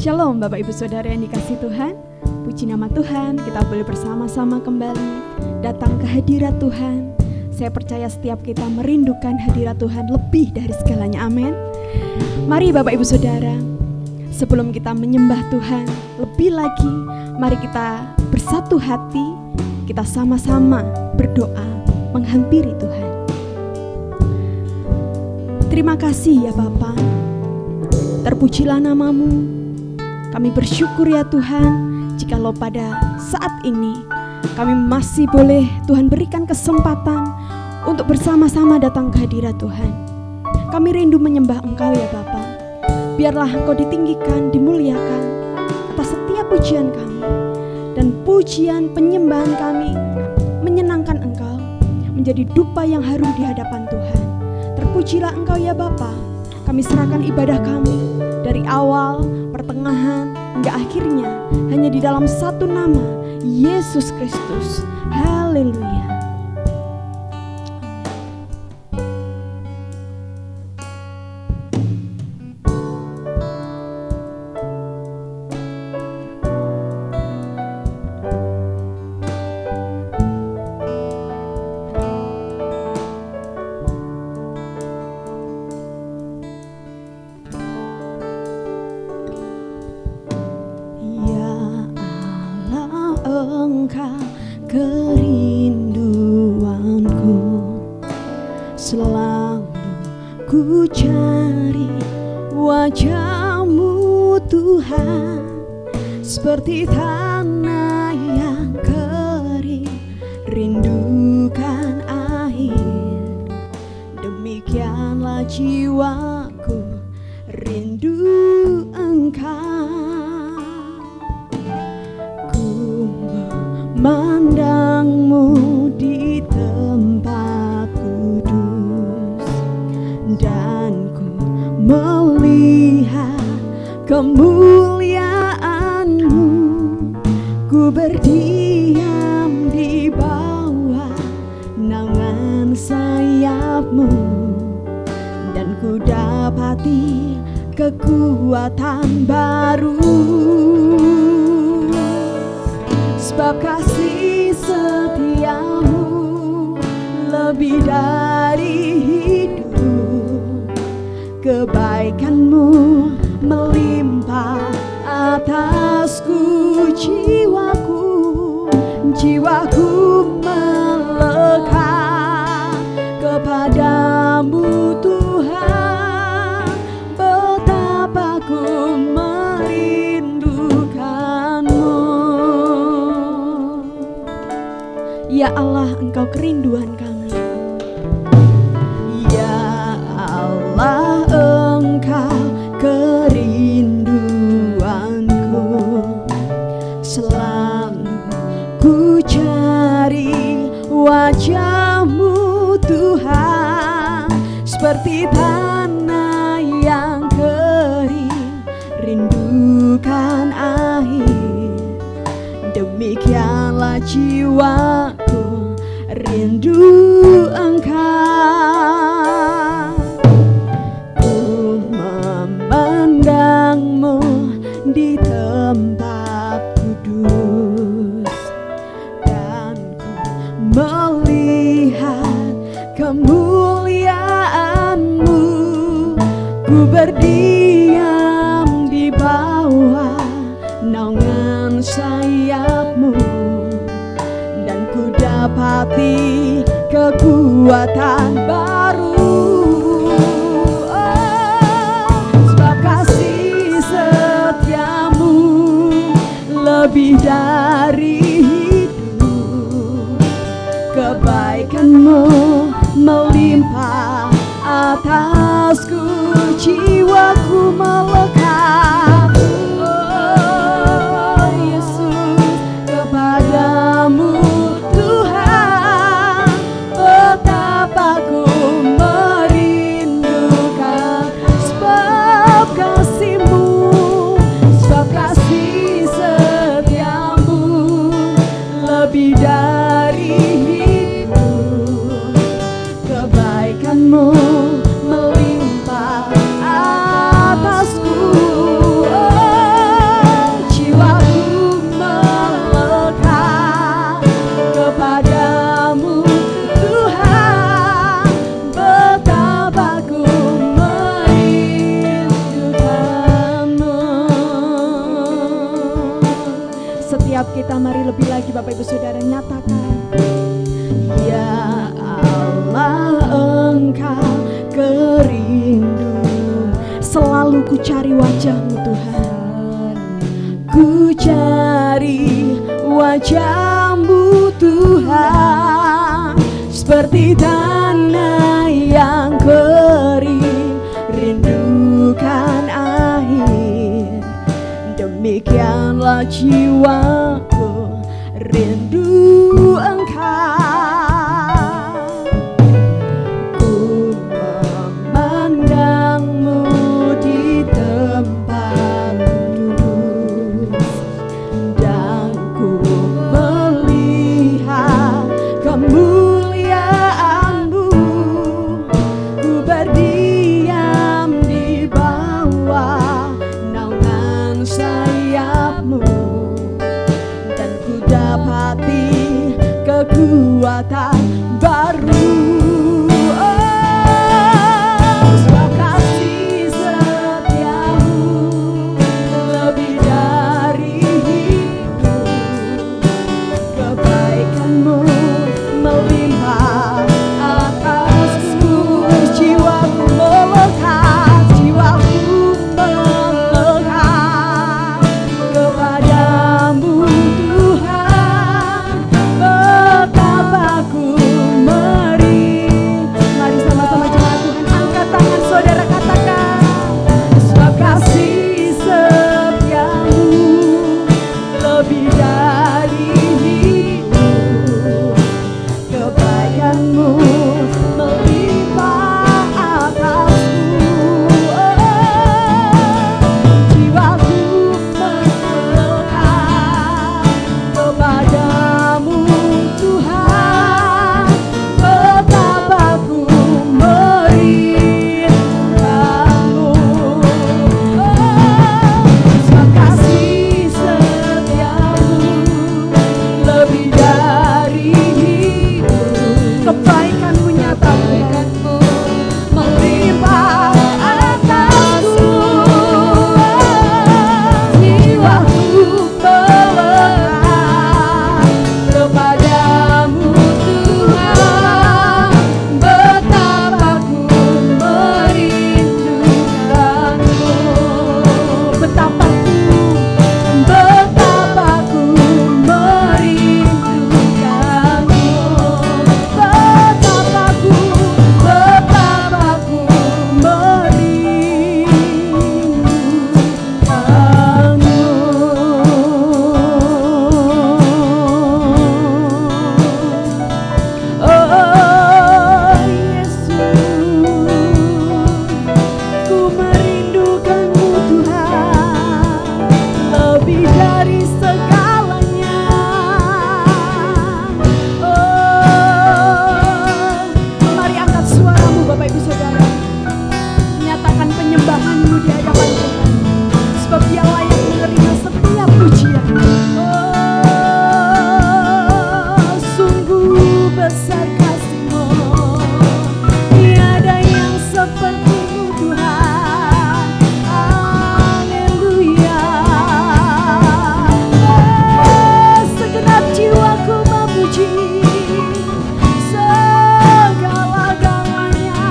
Shalom Bapak Ibu Saudara yang dikasihi Tuhan. Puji nama Tuhan, kita boleh bersama-sama kembali datang ke hadirat Tuhan. Saya percaya setiap kita merindukan hadirat Tuhan lebih dari segalanya, amin. Mari Bapak Ibu Saudara, sebelum kita menyembah Tuhan lebih lagi, mari kita bersatu hati, kita sama-sama berdoa menghampiri Tuhan. Terima kasih ya Bapa, terpujilah namamu. Kami bersyukur ya Tuhan, jikalau pada saat ini kami masih boleh Tuhan berikan kesempatan untuk bersama-sama datang ke hadirat Tuhan. Kami rindu menyembah Engkau ya Bapa. Biarlah Engkau ditinggikan, dimuliakan atas setiap pujian kami. Dan pujian penyembahan kami menyenangkan Engkau, menjadi dupa yang harum di hadapan Tuhan. Terpujilah Engkau ya Bapa. Kami serahkan ibadah kami dari awal, pertengahan, hingga akhirnya hanya di dalam satu nama, Yesus Kristus. Haleluya. Engkau kerinduanku, selalu ku cari wajah-Mu Tuhan, seperti tanah yang kering rindukan air. Demikianlah jiwaku rindu Engkau. Memandang-Mu di tempat kudus, dan ku melihat kemuliaan-Mu. Ku berdiam di bawah naungan sayap-Mu, dan ku dapati kekuatan baru. Sebab kasih setia-Mu lebih dari hidup, kebaikan-Mu melimpah atasku. Jiwaku melekat kepadamu Tuhan, betapa ku ya Allah, Engkau kerinduan kami. Ya Allah, Engkau kerinduanku, selalu ku cari wajah-Mu Tuhan, seperti tanah yang kering rindukan air. Demikianlah jiwaku rindu Engkau. Ku memandang-Mu di tempat kudus, dan ku melihat kemuliaan-Mu. Ku berdiam di bawah naungan sayap-Mu, dan ku dapati kekuatan baru. Sebab kasih setia-Mu lebih dari hidup, kebaikan-Mu melimpah atasku. Jiwaku melekat kepadamu Tuhan, betapa ku merindukan. Sebab kasih setia-Mu lebih dari hidup, kebaikan-Mu melimpah atasku. cari wajah-Mu Tuhan. Ku cari wajah-Mu Tuhan, seperti tanah yang kering rindukan air. Demikianlah jiwaku rindu Engkau. Ku memandang-Mu di tempat duduk, dan ku melihat kemuliaan-Mu. Ku berdiam di bawah naungan sayap-Mu, dan ku dapati kekuatan baru. Sebab kasih setiamu lebih dari hidup, kebaikan-Mu melimpah atasku. Jiwaku melekat, jiwaku melekat kepadamu Tuhan. Betapa ku meri. Mari sama-sama jemaat Tuhan, angkat tangan saudara, katakan, sebab kasih setiamu lebih dari hidup, kebaikan-Mu melimpah atasku. Jiwaku melekat kepadamu Tuhan. Betapa ku merindukanmu. Sebab kasih setiamu lebih dari hidup, kebaikan-Mu nyata, kebaikan-Mu melimpah atasku. Jiwaku melekat kepadamu Tuhan. Betapa ku merindukanmu. Betapa ku merindukanmu. Betapa ku merindukanmu. Oh Yesus, ku merindukanmu Tuhan, lebih dari segalanya. Oh, mari angkat suaramu Bapak Ibu Saudara, nyatakan penyembahanmu di hadapan Tuhan, sebab Dia layak menerima setiap pujian. Oh, sungguh besar kasih-Mu, tiada yang seperti-Mu Tuhan. Haleluya. Segenap jiwaku memuji, segala-galanya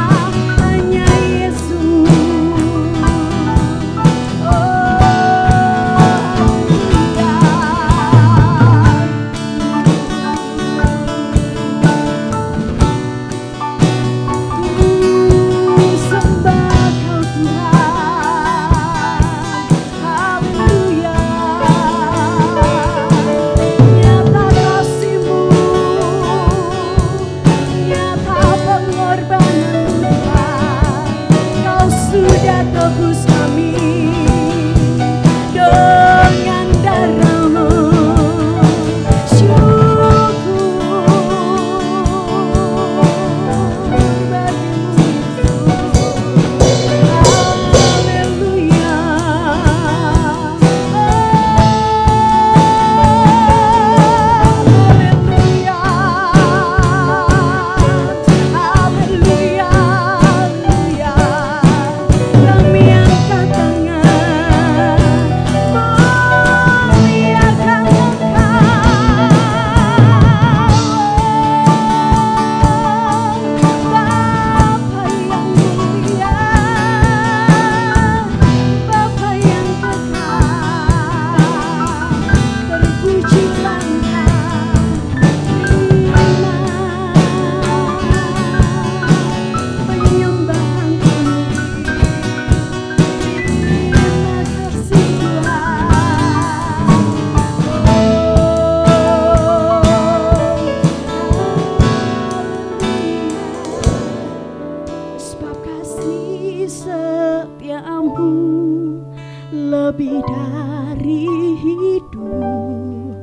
kasih setiamu lebih dari hidup,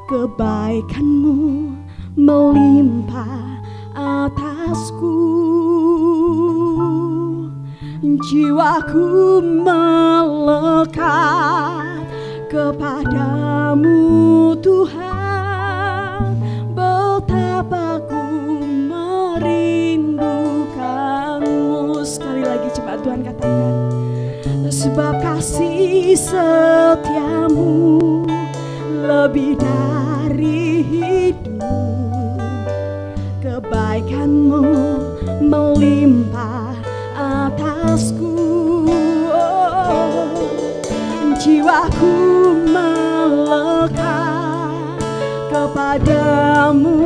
kebaikanmu melimpah atasku. Jiwaku melekat kepadamu Tuhan, betapa ku merindukanmu. Sekali lagi coba Tuhan katakan, sebab kasih setiamu lebih dari hidup, kebaikanmu melimpah atasku. Jiwaku melekat kepadamu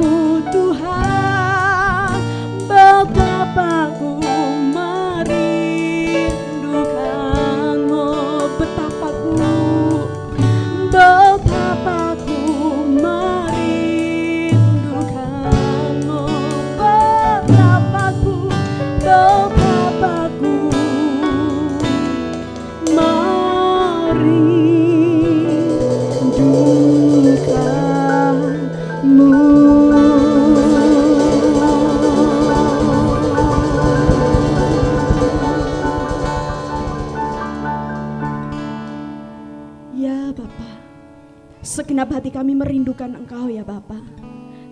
Tuhan, betapa ku merindukanmu. Betapa ku merindukanmu. Betapa ku segenap hati kami merindukan Engkau ya Bapa.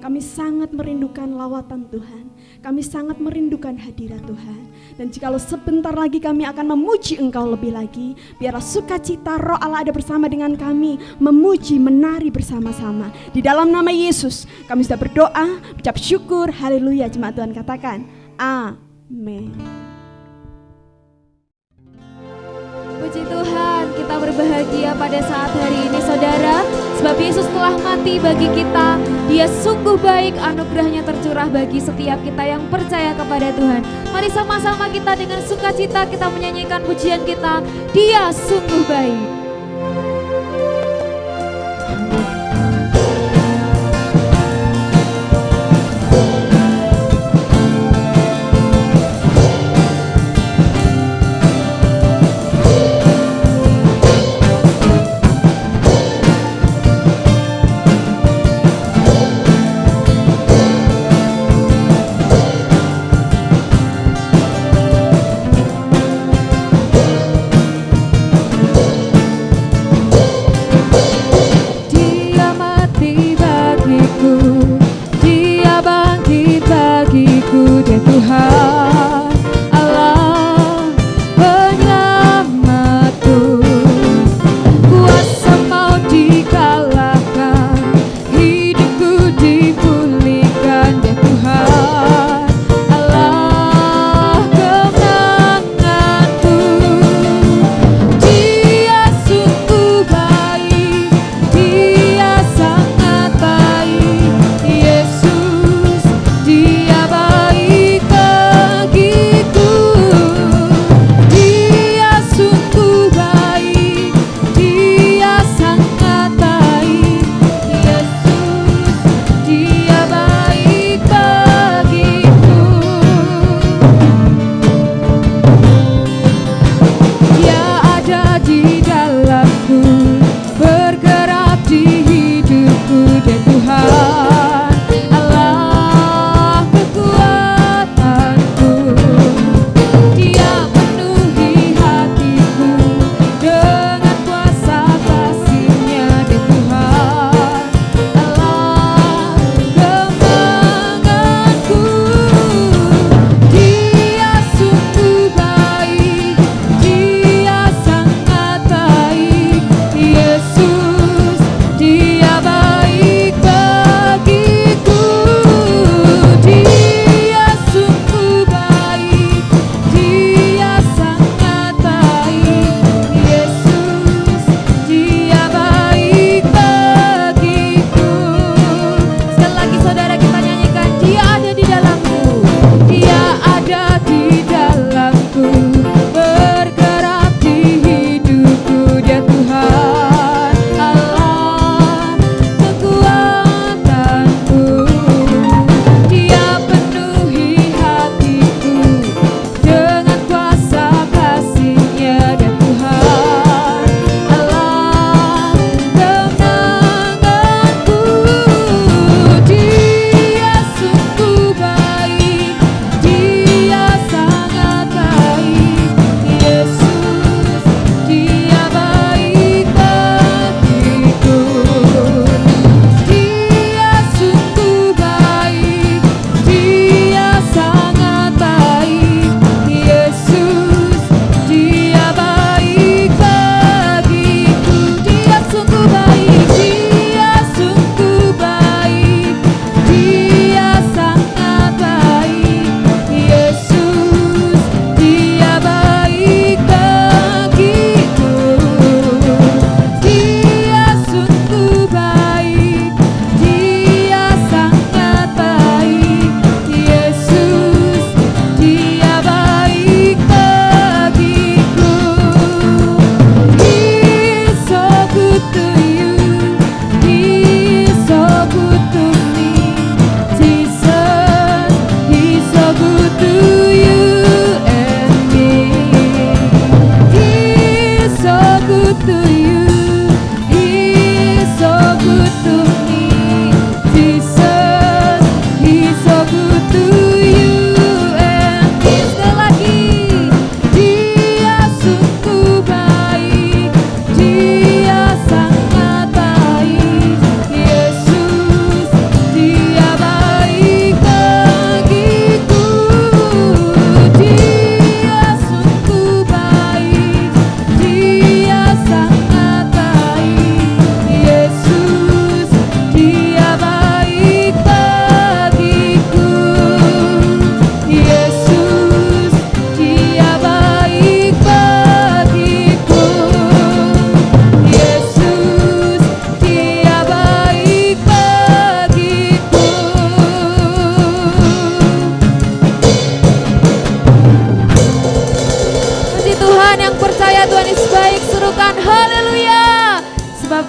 Kami sangat merindukan lawatan Tuhan. Kami sangat merindukan hadirat Tuhan. Dan jikalau sebentar lagi kami akan memuji Engkau lebih lagi, biarlah sukacita Roh Allah ada bersama dengan kami, memuji, menari bersama-sama. Di dalam nama Yesus kami sudah berdoa, ucap syukur, haleluya. Jemaat Tuhan katakan, amin. Puji Tuhan, kita berbahagia pada saat hari ini saudara, sebab Yesus telah mati bagi kita. Dia sungguh baik, anugerahnya tercurah bagi setiap kita yang percaya kepada Tuhan. Mari sama-sama kita dengan sukacita kita menyanyikan pujian kita, Dia sungguh baik. Dia baik bagi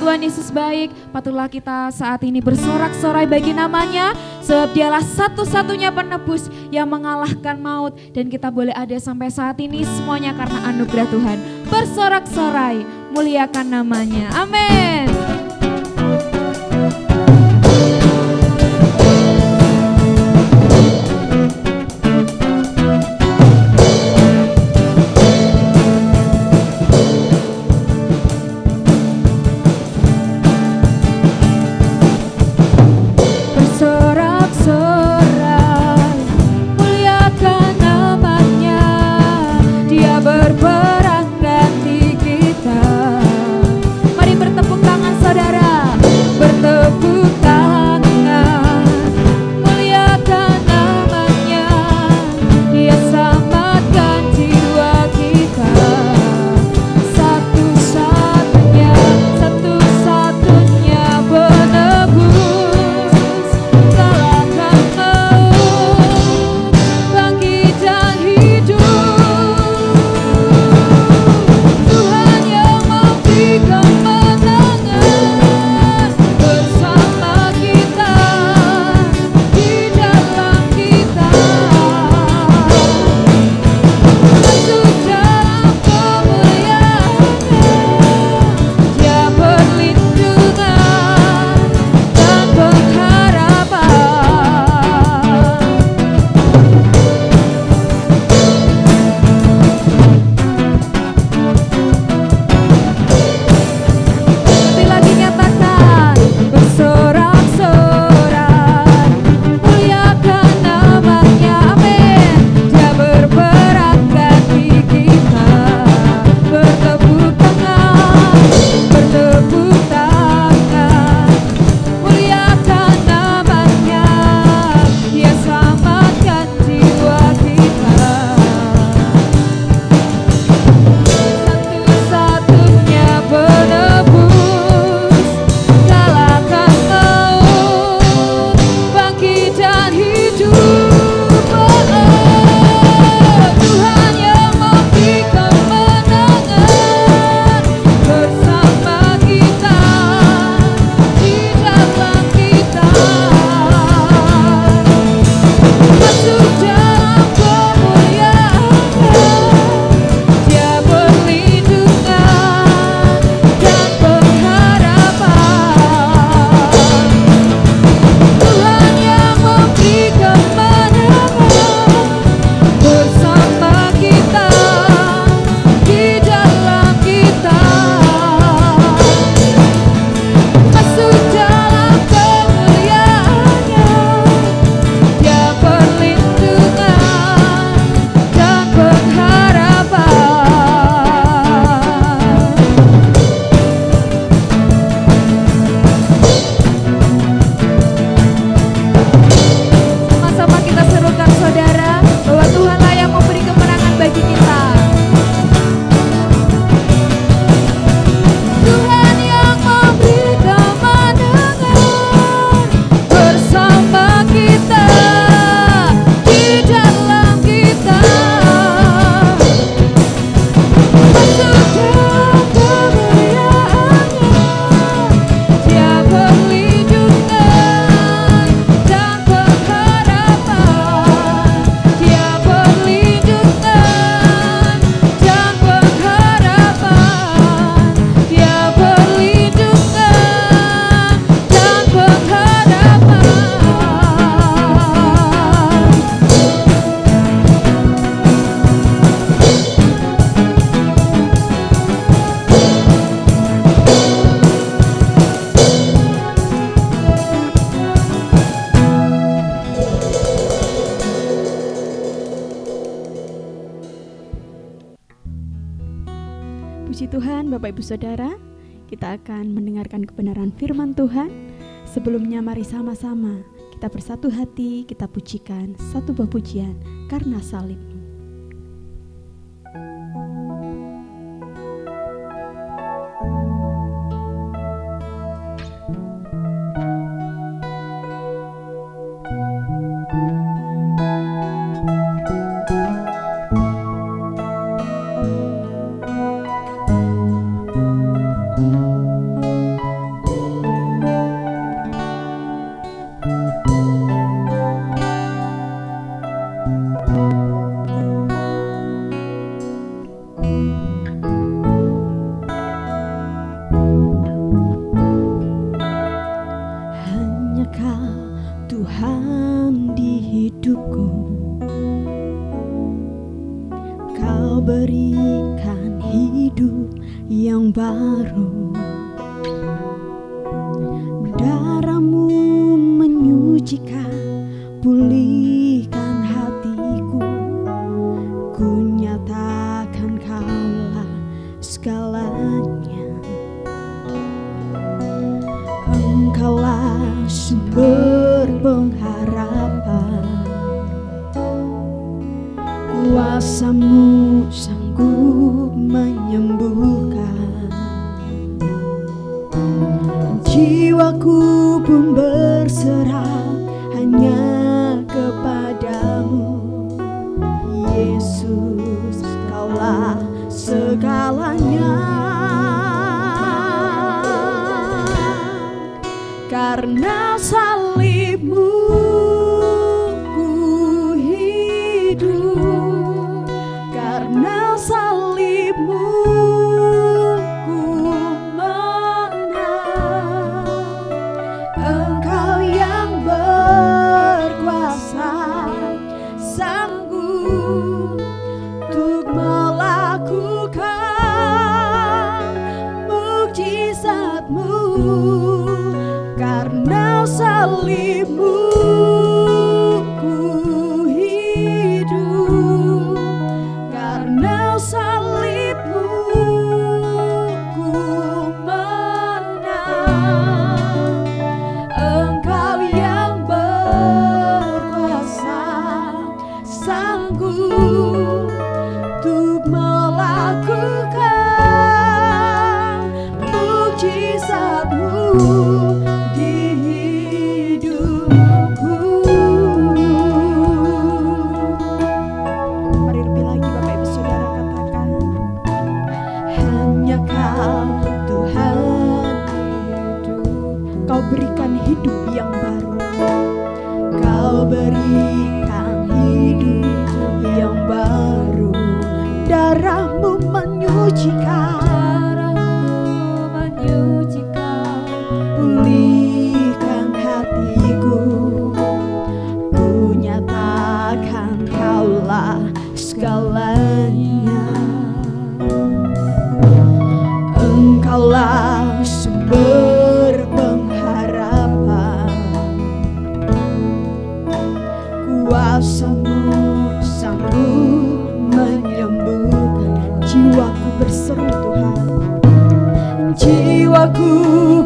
Tuhan Yesus baik. Patutlah kita saat ini bersorak-sorai bagi namanya, sebab dialah satu-satunya penebus yang mengalahkan maut. Dan kita boleh ada sampai saat ini semuanya karena anugerah Tuhan. Bersorak-sorai, muliakan namanya. Amin. Puji Tuhan, Bapak Ibu Saudara, kita akan mendengarkan kebenaran firman Tuhan. Sebelumnya mari sama-sama kita bersatu hati, kita pujikan satu buah pujian karena salib. berikan hidup yang baru. Darahmu menyucikan, pulihkan hatiku. Ku nyatakan Kaulah segalanya. Engkaulah sumber pengharapan. Kuasa-Mu sanggup menyembuhkan. Jiwaku pun berserah hanya kepadamu. Yesus, Kaulah segalanya. Karena salib-Mu ku hidup. Karena salib-Mu ku menang. Engkau yang berkuasa, sanggup untuk melakukan mukjizat-Mu. Karena salib-Mu ku hidup. Karena salib-Mu ku menang. Engkau yang berkuasa, sanggup untuk melakukan mukjizat-Mu di hidupku. Mari lebih lagi Bapak Ibu Saudara katakan, hanya Kau Tuhan hidup. Kau berikan hidup yang baru. Kau berikan hidup yang baru. Darah-Mu menyucikan, pulihkan hatiku. Ku nyatakan Kaulah segalanya. Engkaulah sumber pengharapan. Kuasa-Mu sanggup menyembuhkan. Jiwaku berseru Tuhan, jiwaku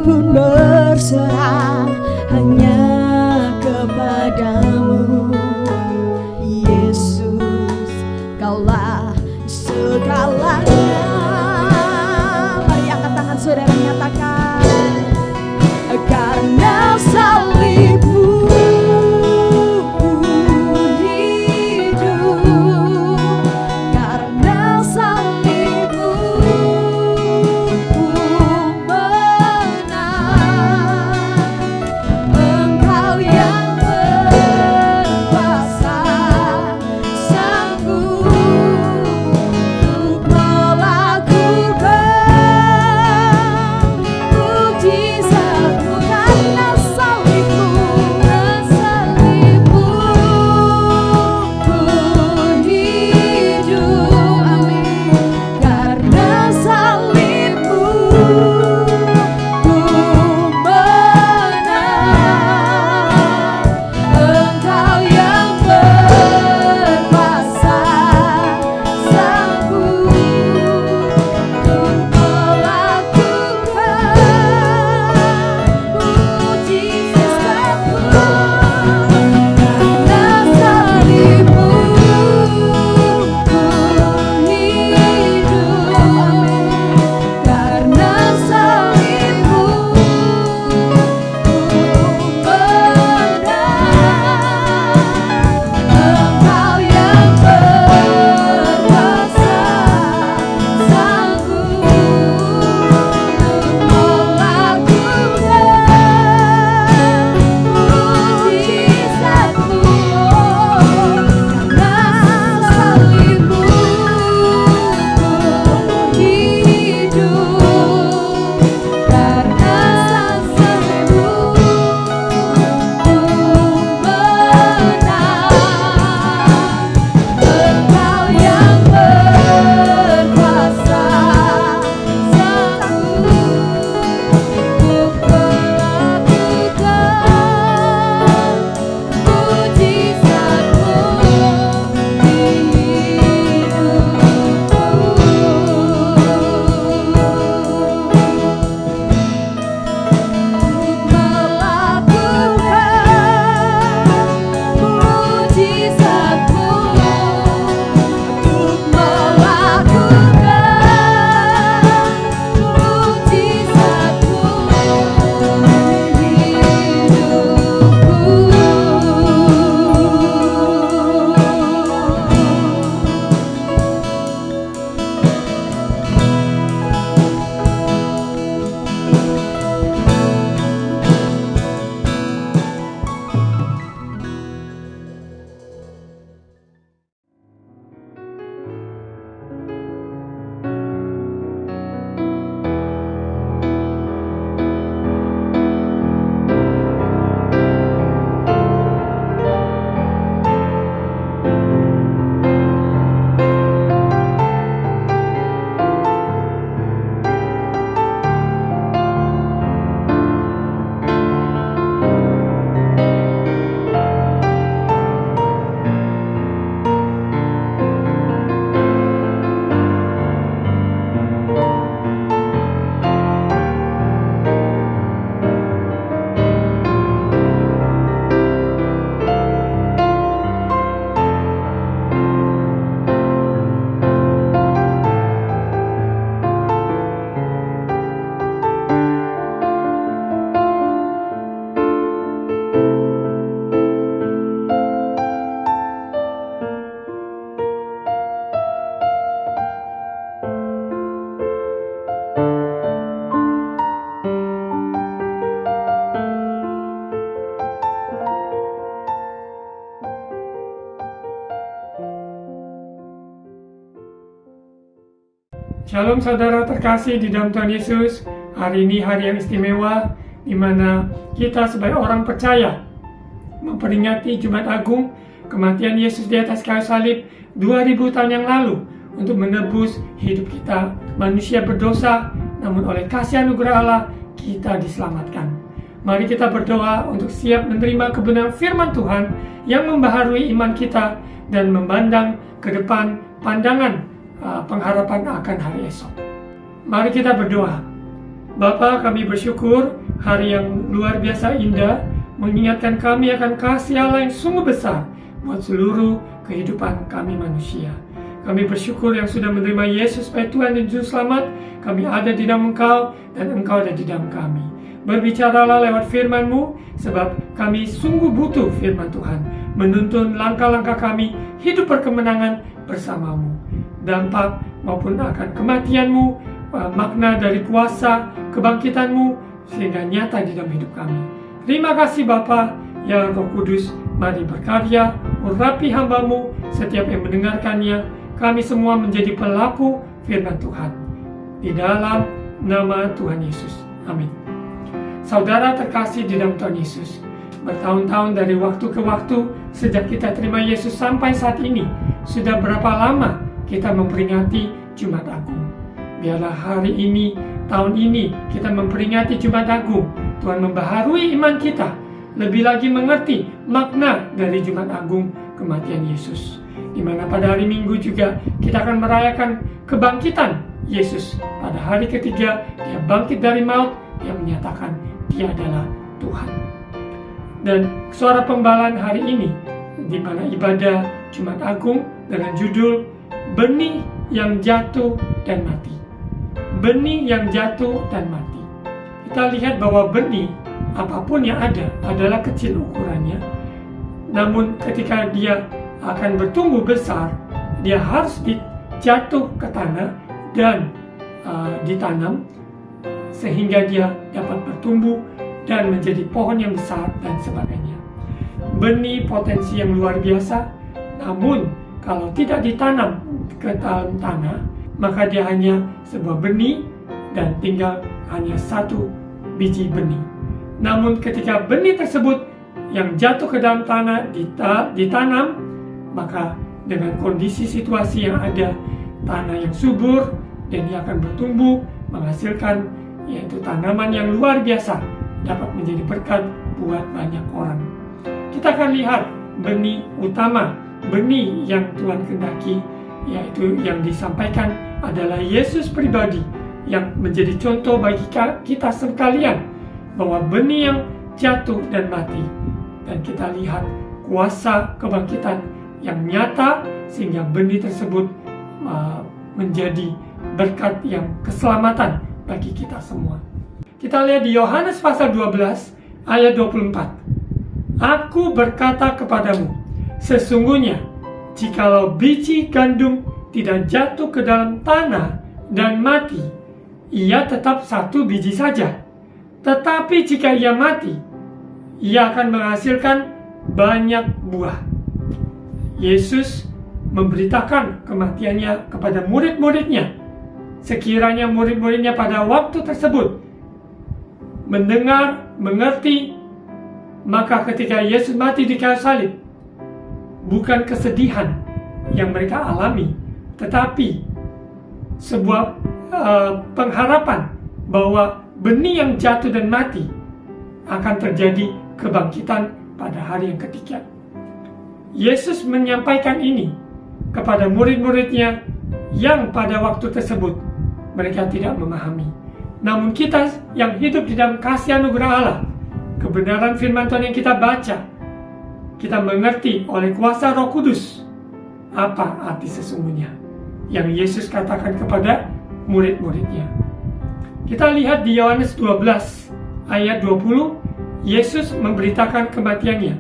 pun berserah hanya kepadamu. Yesus, Kaulah segalanya. Mari angkat tangan saudara, nyatakan, karena salib-Mu ku hidup. Karena salib-Mu ku menang. Engkau yang berkuasa, sanggup untuk melakukan Shalom saudara terkasih di dalam Tuhan Yesus. Hari ini hari yang istimewa di mana kita sebagai orang percaya memperingati Jumat Agung, kematian Yesus di atas kayu salib 2000 tahun yang lalu untuk menebus hidup kita manusia berdosa, namun oleh kasih anugerah Allah kita diselamatkan. Mari kita berdoa untuk siap menerima kebenaran firman Tuhan yang membaharui iman kita dan memandang ke depan pandangan pengharapan akan hari esok. Mari kita berdoa. Bapa, kami bersyukur hari yang luar biasa indah mengingatkan kami akan kasih Allah yang sungguh besar buat seluruh kehidupan kami manusia. Kami bersyukur yang sudah menerima Yesus sebagai Tuhan dan Juru Selamat. Kami ada di dalam Engkau dan Engkau ada di dalam kami. Berbicaralah lewat firman-Mu, sebab kami sungguh butuh firman Tuhan, menuntun langkah-langkah kami hidup berkemenangan bersama-Mu. Dampak maupun akan kematian-Mu, makna dari kuasa kebangkitan-Mu, sehingga nyata di dalam hidup kami. Terima kasih Bapa, ya Roh Kudus, mari berkarya, urapi hamba-Mu, setiap yang mendengarkannya, kami semua menjadi pelaku firman Tuhan. Di dalam nama Tuhan Yesus. Amin. Saudara terkasih di dalam Tuhan Yesus, bertahun-tahun dari waktu ke waktu, sejak kita terima Yesus sampai saat ini, sudah berapa lama kita memperingati Jumat Agung. Biarlah hari ini, tahun ini, kita memperingati Jumat Agung. Tuhan membaharui iman kita, lebih lagi mengerti makna dari Jumat Agung kematian Yesus. Di mana pada hari Minggu juga kita akan merayakan kebangkitan Yesus. Pada hari ketiga, dia bangkit dari maut, dia menyatakan dia adalah Tuhan. Dan suara pembalaan hari ini, di mana ibadah Jumat Agung dengan judul Benih yang Jatuh dan Mati. Benih yang jatuh dan mati. Kita lihat bahwa benih, apapun yang ada, adalah kecil ukurannya. Namun ketika dia akan bertumbuh besar, dia harus jatuh ke tanah dan ditanam, sehingga dia dapat bertumbuh dan menjadi pohon yang besar dan sebagainya. Benih potensi yang luar biasa, namun kalau tidak ditanam ke dalam tanah, maka dia hanya sebuah benih dan tinggal hanya satu biji benih. Namun ketika benih tersebut yang jatuh ke dalam tanah ditanam, maka dengan kondisi situasi yang ada, tanah yang subur, dan dia akan bertumbuh, menghasilkan yaitu tanaman yang luar biasa, dapat menjadi berkat buat banyak orang. Kita akan lihat benih utama, benih yang Tuhan kehendaki, yaitu yang disampaikan adalah Yesus pribadi yang menjadi contoh bagi kita sekalian bahwa benih yang jatuh dan mati, dan kita lihat kuasa kebangkitan yang nyata sehingga benih tersebut menjadi berkat yang keselamatan bagi kita semua. Kita lihat di Yohanes pasal 12 ayat 24. Aku berkata kepadamu, sesungguhnya jikalau biji gandum tidak jatuh ke dalam tanah dan mati, ia tetap satu biji saja. Tetapi jika ia mati, ia akan menghasilkan banyak buah. Yesus memberitakan kematiannya kepada murid-muridnya. Sekiranya murid-muridnya pada waktu tersebut mendengar, mengerti, maka ketika Yesus mati di kayu salib, bukan kesedihan yang mereka alami, tetapi sebuah pengharapan bahwa benih yang jatuh dan mati akan terjadi kebangkitan pada hari yang ketiga. Yesus menyampaikan ini kepada murid-muridnya yang pada waktu tersebut mereka tidak memahami. Namun kita yang hidup di dalam kasih anugerah Allah, kebenaran firman Tuhan yang kita baca, kita mengerti oleh kuasa Roh Kudus apa arti sesungguhnya yang Yesus katakan kepada murid-muridnya. Kita lihat di Yohanes 12 ayat 20, Yesus memberitakan kematiannya.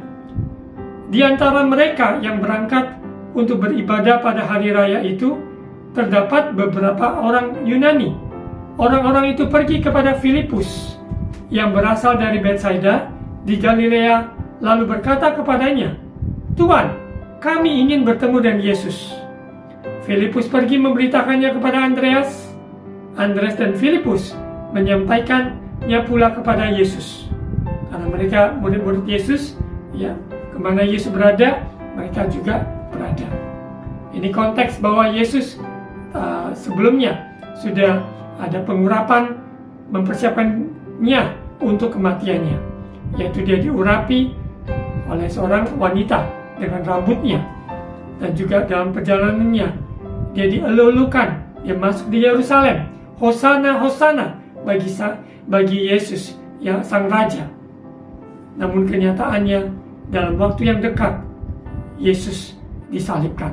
Di antara mereka yang berangkat untuk beribadah pada hari raya itu, terdapat beberapa orang Yunani. Orang-orang itu pergi kepada Filipus yang berasal dari Betsaida di Galilea, lalu berkata kepadanya, Tuhan, kami ingin bertemu dengan Yesus. Filipus pergi memberitakannya kepada Andreas, Andreas dan Filipus menyampaikannya pula kepada Yesus. Karena mereka murid-murid Yesus, ya, kemana Yesus berada, mereka juga berada. Ini konteks bahwa Yesus sebelumnya sudah ada pengurapan, mempersiapkannya untuk kematiannya, yaitu dia diurapi oleh seorang wanita dengan rambutnya, dan juga dalam perjalanannya dia dielu-elukan, dia masuk di Yerusalem, Hosana, Hosana bagi Yesus yang sang raja. Namun kenyataannya dalam waktu yang dekat Yesus disalibkan,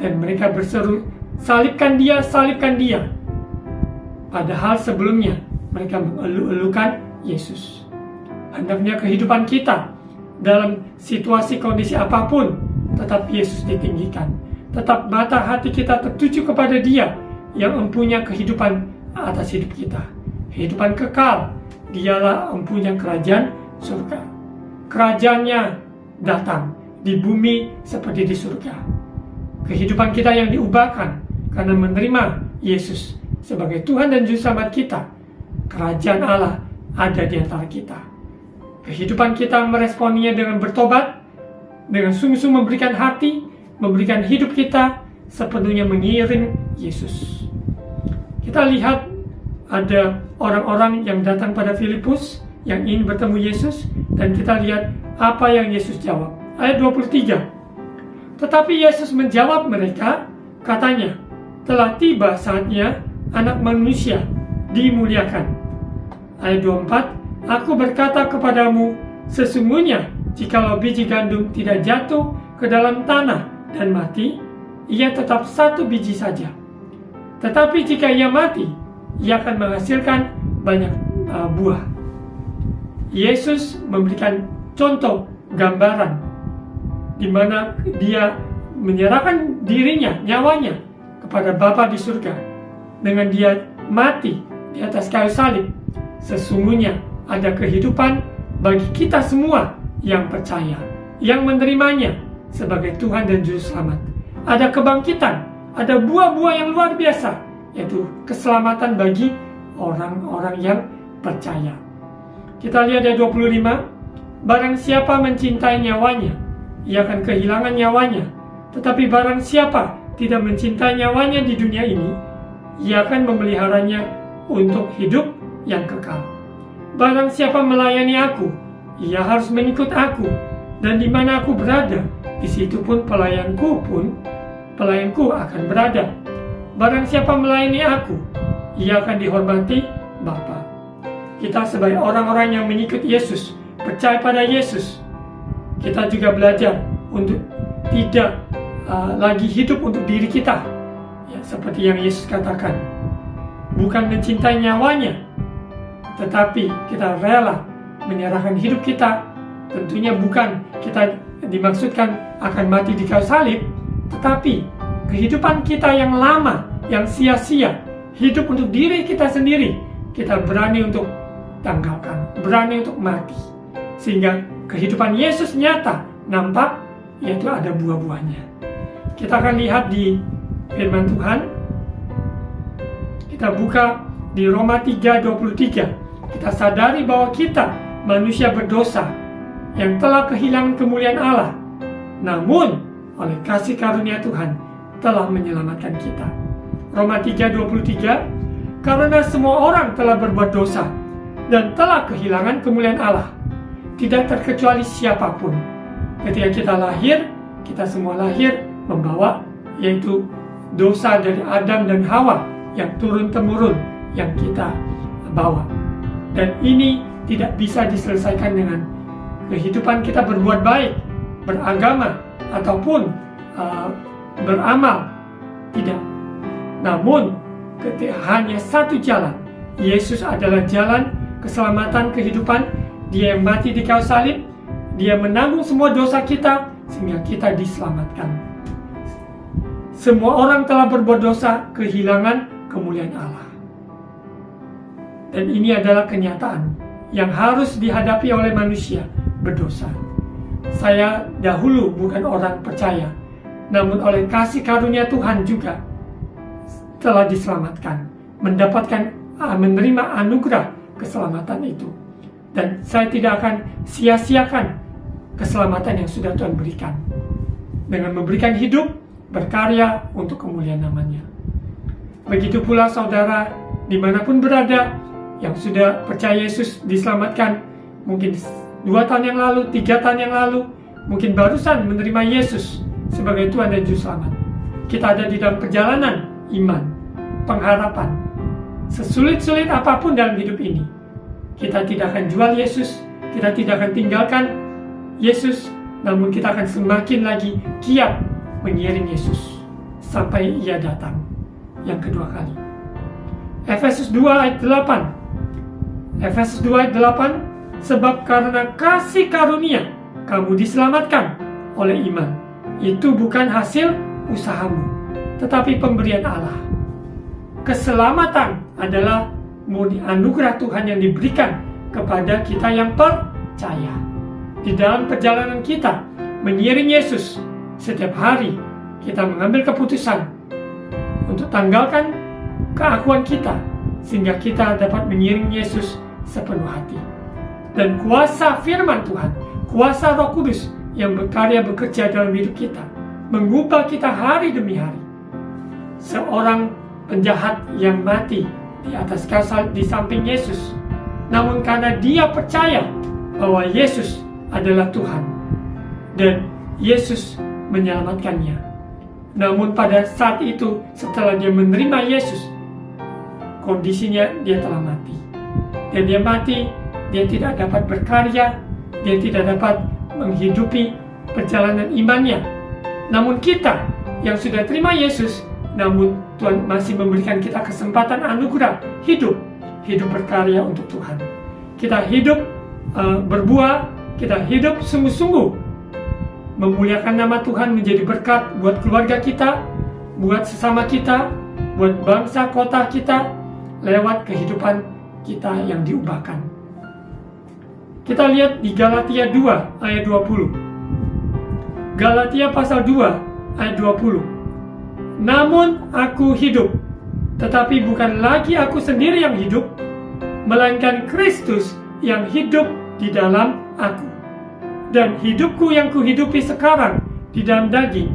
dan mereka berseru, salibkan dia, salibkan dia. Padahal sebelumnya mereka mengelu-elukan Yesus. Hendaknya kehidupan kita dalam situasi kondisi apapun tetap Yesus ditinggikan. Tetap mata hati kita tertuju kepada Dia yang mempunyai kehidupan atas hidup kita. Kehidupan kekal. Dialah empunya kerajaan surga. Kerajaannya datang di bumi seperti di surga. Kehidupan kita yang diubahkan karena menerima Yesus sebagai Tuhan dan Juru Selamat kita. Kerajaan Allah ada di antara kita. Kehidupan kita meresponinya dengan bertobat, dengan sungguh-sungguh memberikan hati, memberikan hidup kita sepenuhnya mengiring Yesus. Kita lihat ada orang-orang yang datang pada Filipus yang ingin bertemu Yesus, dan kita lihat apa yang Yesus jawab. Ayat 23. Tetapi Yesus menjawab mereka, katanya, telah tiba saatnya Anak Manusia dimuliakan. Ayat 24. Aku berkata kepadamu, sesungguhnya jikalau biji gandum tidak jatuh ke dalam tanah dan mati, ia tetap satu biji saja. Tetapi jika ia mati, ia akan menghasilkan banyak buah. Yesus memberikan contoh gambaran di mana dia menyerahkan dirinya, nyawanya kepada Bapa di surga dengan dia mati di atas kayu salib. Sesungguhnya ada kehidupan bagi kita semua yang percaya, yang menerimanya sebagai Tuhan dan Juru Selamat. Ada kebangkitan, ada buah-buah yang luar biasa, yaitu keselamatan bagi orang-orang yang percaya. Kita lihat ayat 25. Barang siapa mencintai nyawanya, ia akan kehilangan nyawanya. Tetapi barang siapa tidak mencintai nyawanya di dunia ini, ia akan memeliharanya untuk hidup yang kekal. Barang siapa melayani aku, ia harus mengikut aku, dan di mana aku berada, di situ pun pelayanku akan berada. Barang siapa melayani aku, ia akan dihormati Bapa. Kita sebagai orang-orang yang mengikut Yesus, percaya pada Yesus, kita juga belajar untuk tidak lagi hidup untuk diri kita, ya, seperti yang Yesus katakan, bukan mencintai nyawanya, tetapi kita rela menyerahkan hidup kita. Tentunya bukan kita dimaksudkan akan mati di kayu salib, tetapi kehidupan kita yang lama, yang sia-sia, hidup untuk diri kita sendiri, kita berani untuk tanggalkan, berani untuk mati, sehingga kehidupan Yesus nyata, nampak, yaitu ada buah-buahnya. Kita akan lihat di firman Tuhan. Kita buka di Roma 3:23. Kita sadari bahwa kita manusia berdosa yang telah kehilangan kemuliaan Allah, namun oleh kasih karunia Tuhan telah menyelamatkan kita. Roma 3:23. Karena semua orang telah berbuat dosa dan telah kehilangan kemuliaan Allah, tidak terkecuali siapapun. Ketika kita lahir, kita semua lahir membawa, yaitu dosa dari Adam dan Hawa yang turun-temurun yang kita bawa. Dan ini tidak bisa diselesaikan dengan kehidupan kita berbuat baik, beragama, ataupun beramal. Tidak. Namun, hanya satu jalan. Yesus adalah jalan keselamatan kehidupan. Dia yang mati di kayu salib. Dia menanggung semua dosa kita sehingga kita diselamatkan. Semua orang telah berbuat dosa, kehilangan kemuliaan Allah. Dan ini adalah kenyataan yang harus dihadapi oleh manusia berdosa. Saya dahulu bukan orang percaya, namun oleh kasih karunia Tuhan juga telah diselamatkan menerima anugerah keselamatan itu. Dan saya tidak akan sia-siakan keselamatan yang sudah Tuhan berikan dengan memberikan hidup berkarya untuk kemuliaan namanya. Begitu pula saudara dimanapun berada yang sudah percaya Yesus diselamatkan, mungkin 2 tahun yang lalu, 3 tahun yang lalu, mungkin barusan menerima Yesus sebagai Tuhan dan Juru Selamat. Kita ada di dalam perjalanan iman, pengharapan. Sesulit-sulit apapun dalam hidup ini, kita tidak akan jual Yesus, kita tidak akan tinggalkan Yesus, namun kita akan semakin lagi giat mengiring Yesus sampai Ia datang yang kedua kali. Efesus 2 ayat 8. Efesus 2 ayat 8, sebab karena kasih karunia kamu diselamatkan oleh iman. Itu bukan hasil usahamu, tetapi pemberian Allah. Keselamatan adalah murni anugerah Tuhan yang diberikan kepada kita yang percaya. Di dalam perjalanan kita mengiring Yesus, setiap hari kita mengambil keputusan untuk tanggalkan keakuan kita, sehingga kita dapat mengiring Yesus sepenuh hati. Dan kuasa firman Tuhan, kuasa Roh Kudus yang berkarya bekerja dalam hidup kita, mengubah kita hari demi hari. Seorang penjahat yang mati di atas kasal di samping Yesus, namun karena dia percaya bahwa Yesus adalah Tuhan dan Yesus menyelamatkannya. Namun pada saat itu, setelah dia menerima Yesus, kondisinya dia telah mati. Dan dia mati, dia tidak dapat berkarya, dia tidak dapat menghidupi perjalanan imannya. Namun kita yang sudah terima Yesus, namun Tuhan masih memberikan kita kesempatan anugerah hidup berkarya untuk Tuhan. Kita hidup berbuah, kita hidup sungguh-sungguh memuliakan nama Tuhan, menjadi berkat buat keluarga kita, buat sesama kita, buat bangsa kota kita, lewat kehidupan kita yang diubahkan. Kita lihat di Galatia 2 ayat 20. Galatia pasal 2 ayat 20. Namun aku hidup, tetapi bukan lagi aku sendiri yang hidup, melainkan Kristus yang hidup di dalam aku. Dan hidupku yang kuhidupi sekarang di dalam daging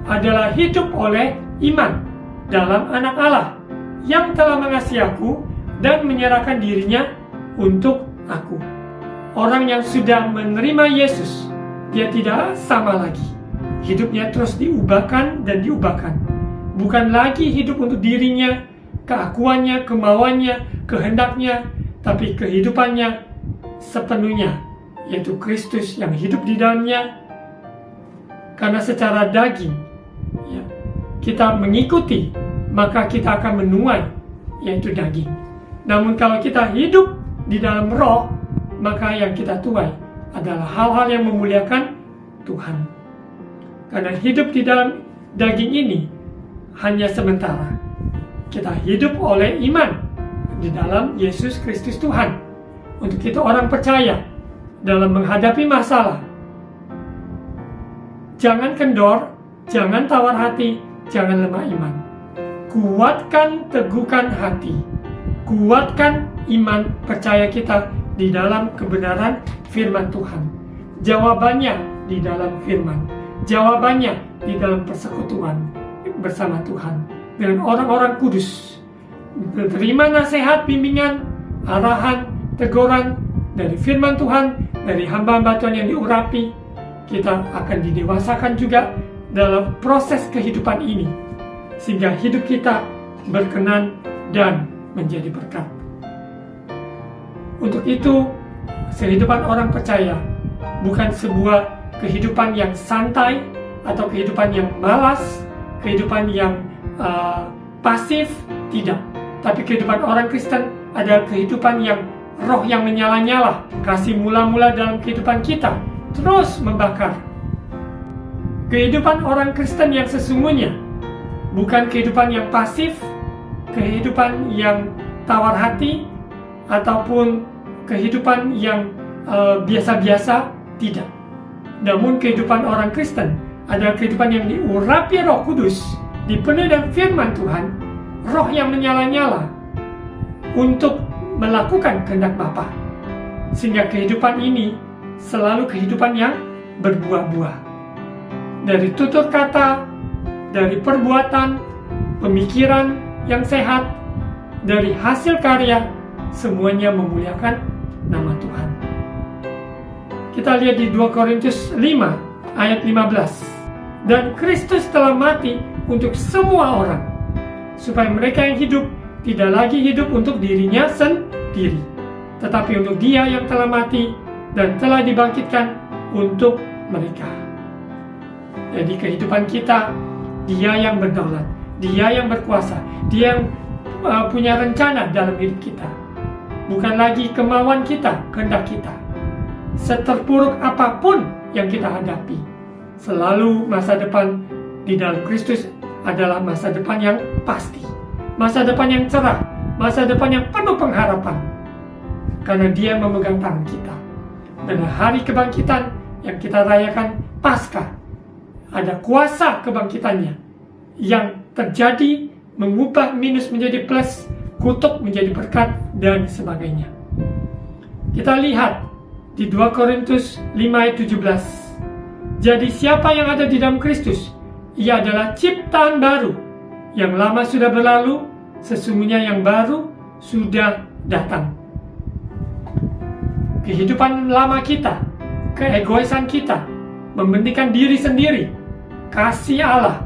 adalah hidup oleh iman dalam Anak Allah yang telah mengasihi aku dan menyerahkan dirinya untuk aku. Orang yang sudah menerima Yesus, dia tidak sama lagi. Hidupnya terus diubahkan dan diubahkan. Bukan lagi hidup untuk dirinya, keakuannya, kemauannya, kehendaknya, tapi kehidupannya sepenuhnya, yaitu Kristus yang hidup di dalamnya. Karena secara daging kita mengikuti, maka kita akan menuai, yaitu daging. Namun kalau kita hidup di dalam roh, maka yang kita tuai adalah hal-hal yang memuliakan Tuhan. Karena hidup di dalam daging ini hanya sementara. Kita hidup oleh iman di dalam Yesus Kristus Tuhan. Untuk itu orang percaya dalam menghadapi masalah, jangan kendor, jangan tawar hati, jangan lemah iman. Kuatkan, teguhkan hati, kuatkan iman percaya kita di dalam kebenaran firman Tuhan. Jawabannya di dalam firman, jawabannya di dalam persekutuan bersama Tuhan dengan orang-orang kudus. Terima nasihat, bimbingan, arahan, teguran dari firman Tuhan, dari hamba-hamba Tuhan yang diurapi. Kita akan didewasakan juga dalam proses kehidupan ini, sehingga hidup kita berkenan dan menjadi berkat. Untuk itu, kehidupan orang percaya bukan sebuah kehidupan yang santai atau kehidupan yang malas, kehidupan yang pasif, tidak. Tapi kehidupan orang Kristen adalah kehidupan yang roh yang menyala-nyala, kasih mula-mula dalam kehidupan kita, terus membakar. Kehidupan orang Kristen yang sesungguhnya bukan kehidupan yang pasif, kehidupan yang tawar hati, ataupun kehidupan yang biasa-biasa, tidak. Namun kehidupan orang Kristen adalah kehidupan yang diurapi Roh Kudus, dipenuhi dengan firman Tuhan, roh yang menyala-nyala, untuk melakukan kehendak Bapa. Sehingga kehidupan ini selalu kehidupan yang berbuah-buah. Dari tutur kata, dari perbuatan, pemikiran yang sehat, dari hasil karya, semuanya memuliakan nama Tuhan. Kita lihat di 2 Korintus 5 ayat 15. Dan Kristus telah mati untuk semua orang, supaya mereka yang hidup tidak lagi hidup untuk dirinya sendiri, tetapi untuk Dia yang telah mati dan telah dibangkitkan untuk mereka. Jadi kehidupan kita, Dia yang berdaulat, Dia yang berkuasa, Dia yang punya rencana dalam hidup kita. Bukan lagi kemauan kita, kehendak kita. Seterpuruk apapun yang kita hadapi, selalu masa depan di dalam Kristus adalah masa depan yang pasti, masa depan yang cerah, masa depan yang penuh pengharapan, karena Dia memegang tangan kita. Dan hari kebangkitan yang kita rayakan Paskah, ada kuasa kebangkitannya yang terjadi, mengubah minus menjadi plus, kutuk menjadi berkat, dan sebagainya. Kita lihat di 2 Korintus 5 ayat 17. Jadi siapa yang ada di dalam Kristus, ia adalah ciptaan baru. Yang lama sudah berlalu, sesungguhnya yang baru sudah datang. Kehidupan lama kita, keegoisan kita, mementingkan diri sendiri. Kasih Allah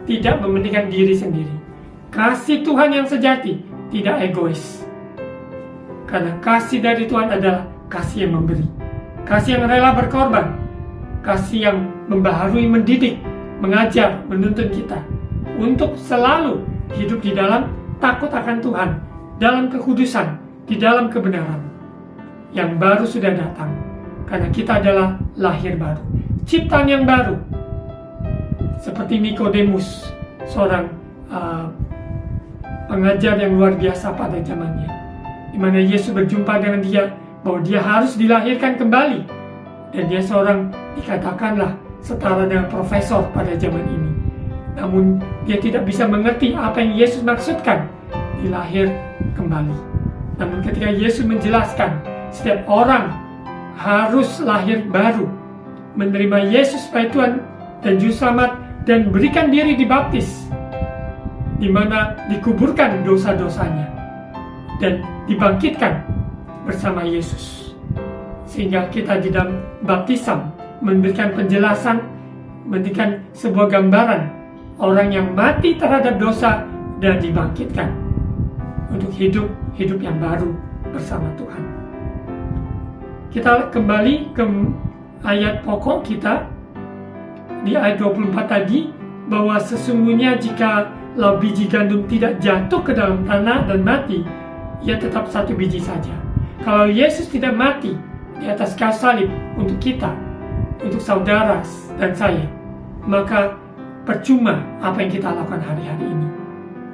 tidak mementingkan diri sendiri. Kasih Tuhan yang sejati tidak egois. Karena kasih dari Tuhan adalah kasih yang memberi, kasih yang rela berkorban, kasih yang membaharui, mendidik, mengajar, menuntun kita untuk selalu hidup di dalam takut akan Tuhan, dalam kekudusan, di dalam kebenaran. Yang baru sudah datang, karena kita adalah lahir baru, ciptaan yang baru. Seperti Nikodemus, seorang pengajar yang luar biasa pada zamannya, di mana Yesus berjumpa dengan dia, bahwa dia harus dilahirkan kembali. Dan dia seorang, dikatakanlah, setara dengan profesor pada zaman ini. Namun dia tidak bisa mengerti apa yang Yesus maksudkan dilahir kembali. Namun ketika Yesus menjelaskan, setiap orang harus lahir baru, menerima Yesus sebagai Tuhan dan Juru Selamat, dan berikan diri dibaptis, di mana dikuburkan dosa-dosanya dan dibangkitkan bersama Yesus. Sehingga kita di dalam baptisan memberikan penjelasan, memberikan sebuah gambaran orang yang mati terhadap dosa dan dibangkitkan untuk hidup yang baru bersama Tuhan. Kita kembali ke ayat pokok kita di ayat 24 tadi, bahwa sesungguhnya jika biji gandum tidak jatuh ke dalam tanah dan mati, ia tetap satu biji saja. Kalau Yesus tidak mati di atas kayu salib untuk kita, untuk saudara dan saya, maka percuma apa yang kita lakukan hari-hari ini.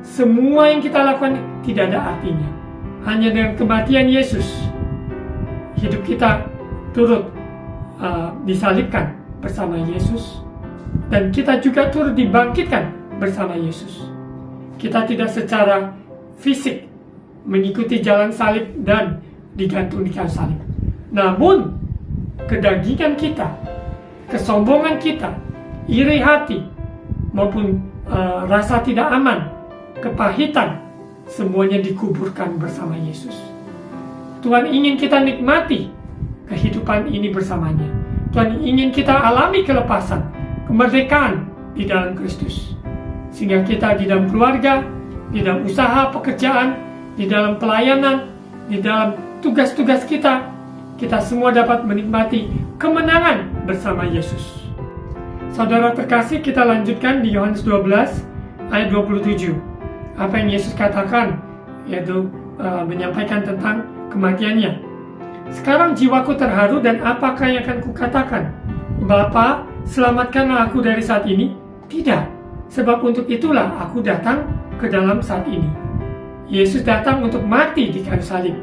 Semua yang kita lakukan tidak ada artinya. Hanya dengan kematian Yesus, hidup kita turut disalibkan bersama Yesus, dan kita juga turut dibangkitkan bersama Yesus. Kita tidak secara fisik mengikuti jalan salib dan digantung di kayu salib. Namun kedagingan kita, kesombongan kita, iri hati, maupun rasa tidak aman, kepahitan, semuanya dikuburkan bersama Yesus. Tuhan ingin kita nikmati kehidupan ini bersamanya. Tuhan ingin kita alami kelepasan, kemerdekaan di dalam Kristus. Sehingga kita di dalam keluarga, di dalam usaha, pekerjaan, di dalam pelayanan, di dalam tugas-tugas kita, kita semua dapat menikmati kemenangan bersama Yesus. Saudara terkasih, kita lanjutkan di Yohanes 12 ayat 27. Apa yang Yesus katakan, yaitu menyampaikan tentang kematiannya. Sekarang jiwaku terharu, dan apakah yang akan kukatakan? Bapa, selamatkanlah aku dari saat ini? Tidak, sebab untuk itulah aku datang ke dalam saat ini. Yesus datang untuk mati di kayu salib.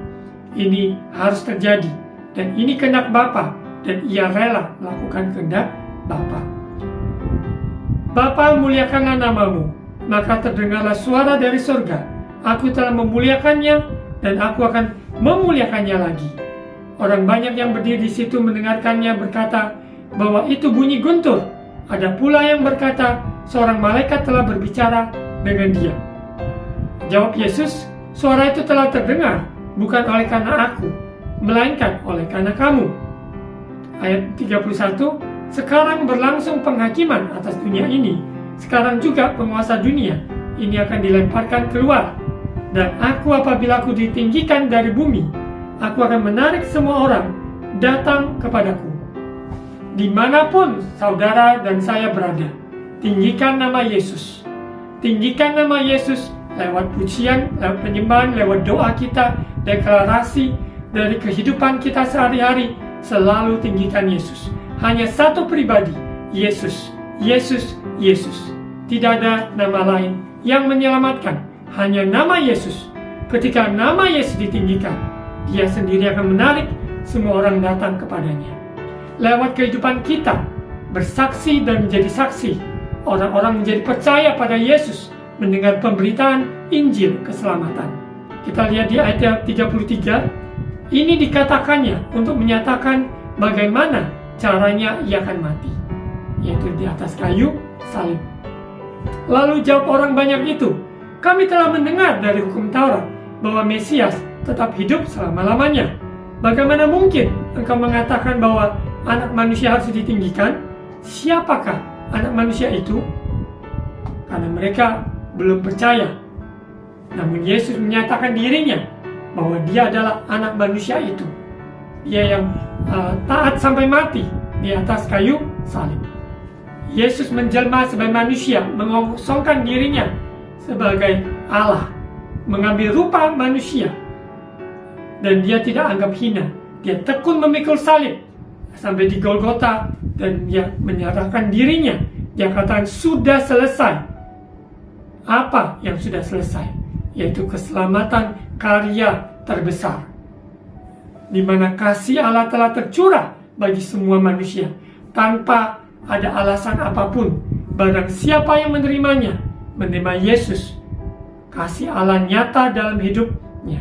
Ini harus terjadi, dan ini kehendak Bapa, dan ia rela melakukan kehendak Bapa. Bapa, muliakanlah namamu. Maka terdengarlah suara dari surga. Aku telah memuliakannya, dan aku akan memuliakannya lagi. Orang banyak yang berdiri di situ mendengarkannya berkata bahwa itu bunyi guntur. Ada pula yang berkata, seorang malaikat telah berbicara dengan dia. Jawab Yesus, suara itu telah terdengar, bukan oleh karena aku, melainkan oleh karena kamu. Ayat 31, sekarang berlangsung penghakiman atas dunia ini. Sekarang juga penguasa dunia ini akan dilemparkan keluar. Dan aku apabila aku ditinggikan dari bumi, aku akan menarik semua orang datang kepadaku. Dimanapun saudara dan saya berada, tinggikan nama Yesus. Tinggikan nama Yesus lewat pujian, lewat penyembahan, lewat doa kita, deklarasi dari kehidupan kita sehari-hari. Selalu tinggikan Yesus. Hanya satu pribadi, Yesus, Yesus, Yesus. Tidak ada nama lain yang menyelamatkan, hanya nama Yesus. Ketika nama Yesus ditinggikan, Dia sendiri akan menarik semua orang datang kepadanya. Lewat kehidupan kita, bersaksi dan menjadi saksi, orang-orang menjadi percaya pada Yesus, mendengar pemberitaan Injil keselamatan. Kita lihat di ayat 33, ini dikatakannya untuk menyatakan bagaimana caranya ia akan mati, yaitu di atas kayu salib. Lalu jawab orang banyak itu, kami telah mendengar dari hukum Taurat bahwa Mesias tetap hidup selama-lamanya. Bagaimana mungkin engkau mengatakan bahwa anak manusia harus ditinggikan? Siapakah anak manusia itu? Karena mereka belum percaya. Namun Yesus menyatakan dirinya bahwa Dia adalah anak manusia itu. Dia yang taat sampai mati di atas kayu salib. Yesus menjelma sebagai manusia, mengosongkan dirinya sebagai Allah, mengambil rupa manusia, dan Dia tidak anggap hina. Dia tekun memikul salib sampai di Golgota, dan Dia menyerahkan dirinya. Dia katakan sudah selesai. Apa yang sudah selesai? Yaitu keselamatan karya terbesar, di mana kasih Allah telah tercurah bagi semua manusia tanpa ada alasan apapun. Barang siapa yang menerimanya, menerima Yesus, kasih Allah nyata dalam hidupnya.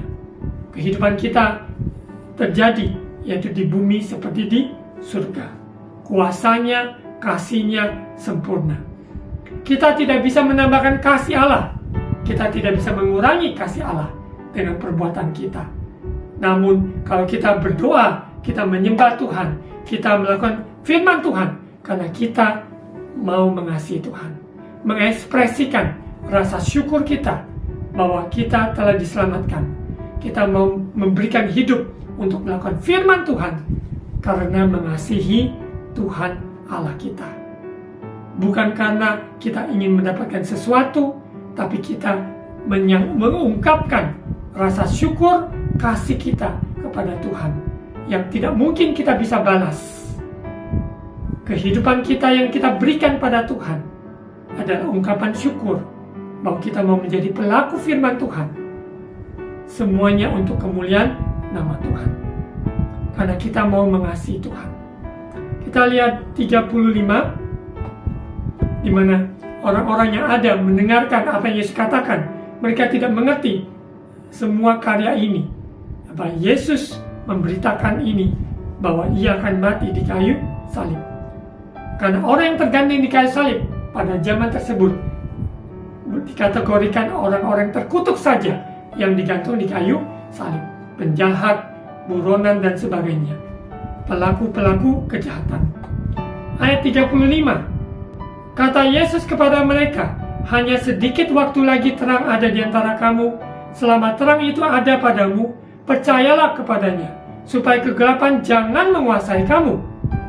Kehidupan kita terjadi, yaitu di bumi seperti di surga. Kuasanya, kasihnya sempurna. Kita tidak bisa menambahkan kasih Allah. Kita tidak bisa mengurangi kasih Allah dengan perbuatan kita. Namun kalau kita berdoa, kita menyembah Tuhan, kita melakukan firman Tuhan, karena kita mau mengasihi Tuhan, mengekspresikan rasa syukur kita bahwa kita telah diselamatkan. Kita mau memberikan hidup untuk melakukan firman Tuhan karena mengasihi Tuhan Allah kita. Bukan karena kita ingin mendapatkan sesuatu, tapi kita mengungkapkan rasa syukur kasih kita kepada Tuhan yang tidak mungkin kita bisa balas. Kehidupan kita yang kita berikan pada Tuhan adalah ungkapan syukur bahwa kita mau menjadi pelaku firman Tuhan. Semuanya untuk kemuliaan nama Tuhan, karena kita mau mengasihi Tuhan. Kita lihat 35, di mana orang-orang yang ada mendengarkan apa yang Yesus katakan. Mereka tidak mengerti semua karya ini. Apa Yesus memberitakan ini, bahwa Ia akan mati di kayu salib. Karena orang yang tergantung di kayu salib pada zaman tersebut dikategorikan orang-orang terkutuk saja yang digantung di kayu salib. Penjahat, buronan, dan sebagainya. Pelaku-pelaku kejahatan. Ayat 35. Kata Yesus kepada mereka, hanya sedikit waktu lagi terang ada di antara kamu. Selama terang itu ada padamu, percayalah kepadanya, supaya kegelapan jangan menguasai kamu.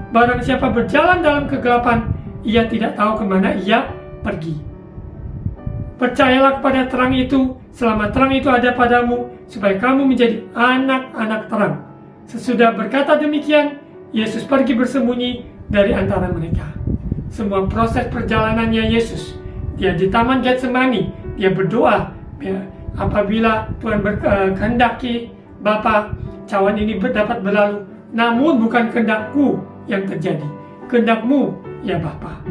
Barang siapa berjalan dalam kegelapan, ia tidak tahu kemana ia pergi. Percayalah kepada terang itu, selama terang itu ada padamu, supaya kamu menjadi anak-anak terang. Sesudah berkata demikian, Yesus pergi bersembunyi dari antara mereka. Semua proses perjalanannya Yesus, Dia di Taman Getsemani, Dia berdoa, apabila Tuhan kehendaki, Bapa, cawan ini dapat berlalu, namun bukan kehendakku yang terjadi, kehendak-Mu ya Bapa.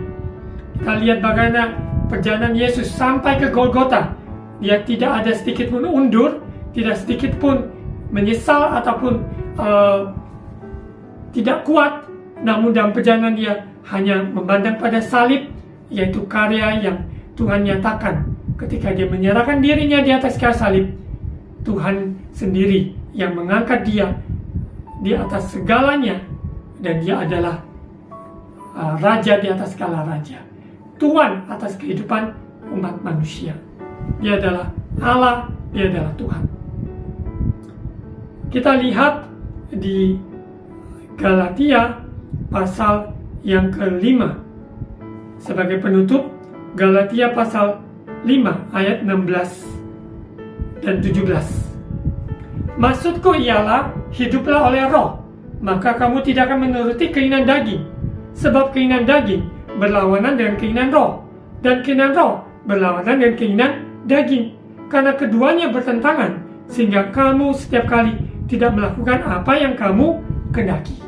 Kita lihat bagaimana perjalanan Yesus sampai ke Golgota. Dia tidak ada sedikit pun undur, tidak sedikit pun menyesal ataupun tidak kuat, namun dalam perjalanan dia hanya memandang pada salib, yaitu karya yang Tuhan nyatakan ketika dia menyerahkan dirinya di atas kayu salib. Tuhan sendiri yang mengangkat dia di atas segalanya, dan dia adalah raja di atas segala raja, Tuhan atas kehidupan umat manusia. Dia adalah Allah, dia adalah Tuhan. Kita lihat di Galatia pasal yang ke-5. Sebagai penutup, Galatia pasal 5 ayat 16 dan 17. Maksudku ialah, hiduplah oleh roh, maka kamu tidak akan menuruti keinginan daging. Sebab keinginan daging berlawanan dengan keinginan roh, dan keinginan roh berlawanan dengan keinginan daging. Karena keduanya bertentangan, sehingga kamu setiap kali tidak melakukan apa yang kamu kehendaki.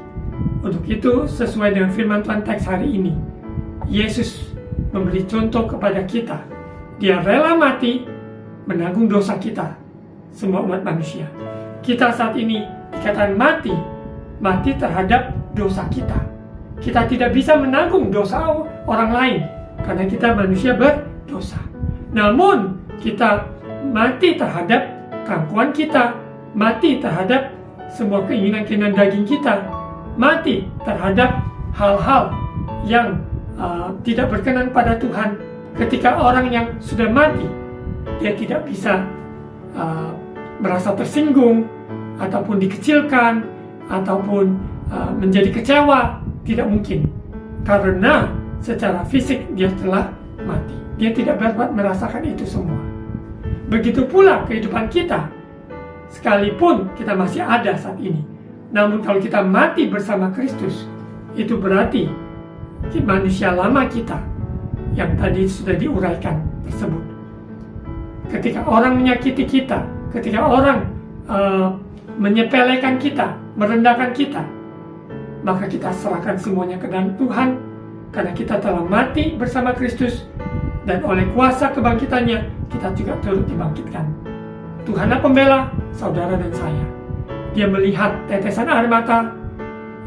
Untuk itu, sesuai dengan firman Tuhan teks hari ini, Yesus memberi contoh kepada kita. Dia rela mati menanggung dosa kita, semua umat manusia. Kita saat ini dikatakan mati terhadap dosa kita. Kita tidak bisa menanggung dosa orang lain karena kita manusia berdosa. Namun kita mati terhadap keangkuhan kita, mati terhadap semua keinginan-keinginan daging kita, mati terhadap hal-hal yang tidak berkenan pada Tuhan. Ketika orang yang sudah mati, dia tidak bisa merasa tersinggung, ataupun dikecilkan, ataupun menjadi kecewa. Tidak mungkin, karena secara fisik dia telah mati. Dia tidak dapat merasakan itu semua. Begitu pula kehidupan kita, sekalipun kita masih ada saat ini. Namun kalau kita mati bersama Kristus, itu berarti manusia lama kita yang tadi sudah diuraikan tersebut. Ketika orang menyakiti kita, ketika orang menyepelekan kita, merendahkan kita, maka kita serahkan semuanya ke dalam Tuhan, karena kita telah mati bersama Kristus, dan oleh kuasa kebangkitannya kita juga turut dibangkitkan. Tuhanlah pembela saudara dan saya. Dia melihat tetesan air mata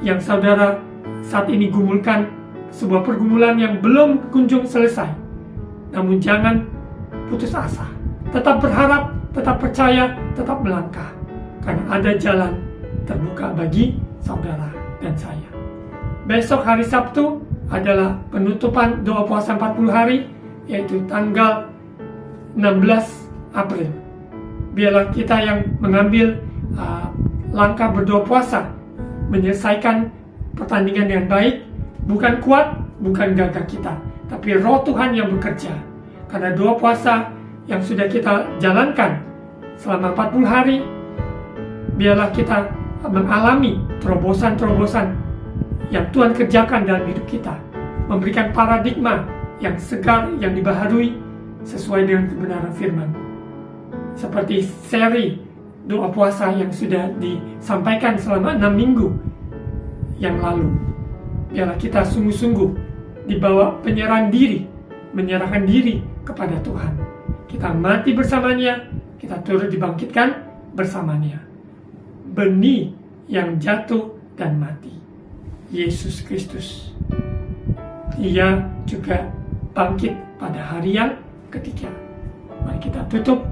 yang saudara saat ini gumulkan, sebuah pergumulan yang belum kunjung selesai. Namun jangan putus asa, tetap berharap, tetap percaya, tetap melangkah, karena ada jalan terbuka bagi saudara dan saya. Besok hari Sabtu adalah penutupan doa puasa 40 hari, yaitu tanggal 16 April. Biarlah kita yang mengambil langkah berdoa puasa, menyelesaikan pertandingan dengan baik, bukan kuat, bukan gagah kita, tapi roh Tuhan yang bekerja. Karena doa puasa yang sudah kita jalankan selama 40 hari, biarlah kita mengalami terobosan-terobosan yang Tuhan kerjakan dalam hidup kita, memberikan paradigma yang segar, yang dibaharui sesuai dengan kebenaran firman. Seperti seri doa puasa yang sudah disampaikan selama 6 minggu yang lalu. Biarlah kita sungguh-sungguh dibawa penyerahan diri, menyerahkan diri kepada Tuhan. Kita mati bersamanya, kita turut dibangkitkan bersamanya. Benih yang jatuh dan mati, Yesus Kristus, Dia juga bangkit pada hari yang ketiga. Mari kita tutup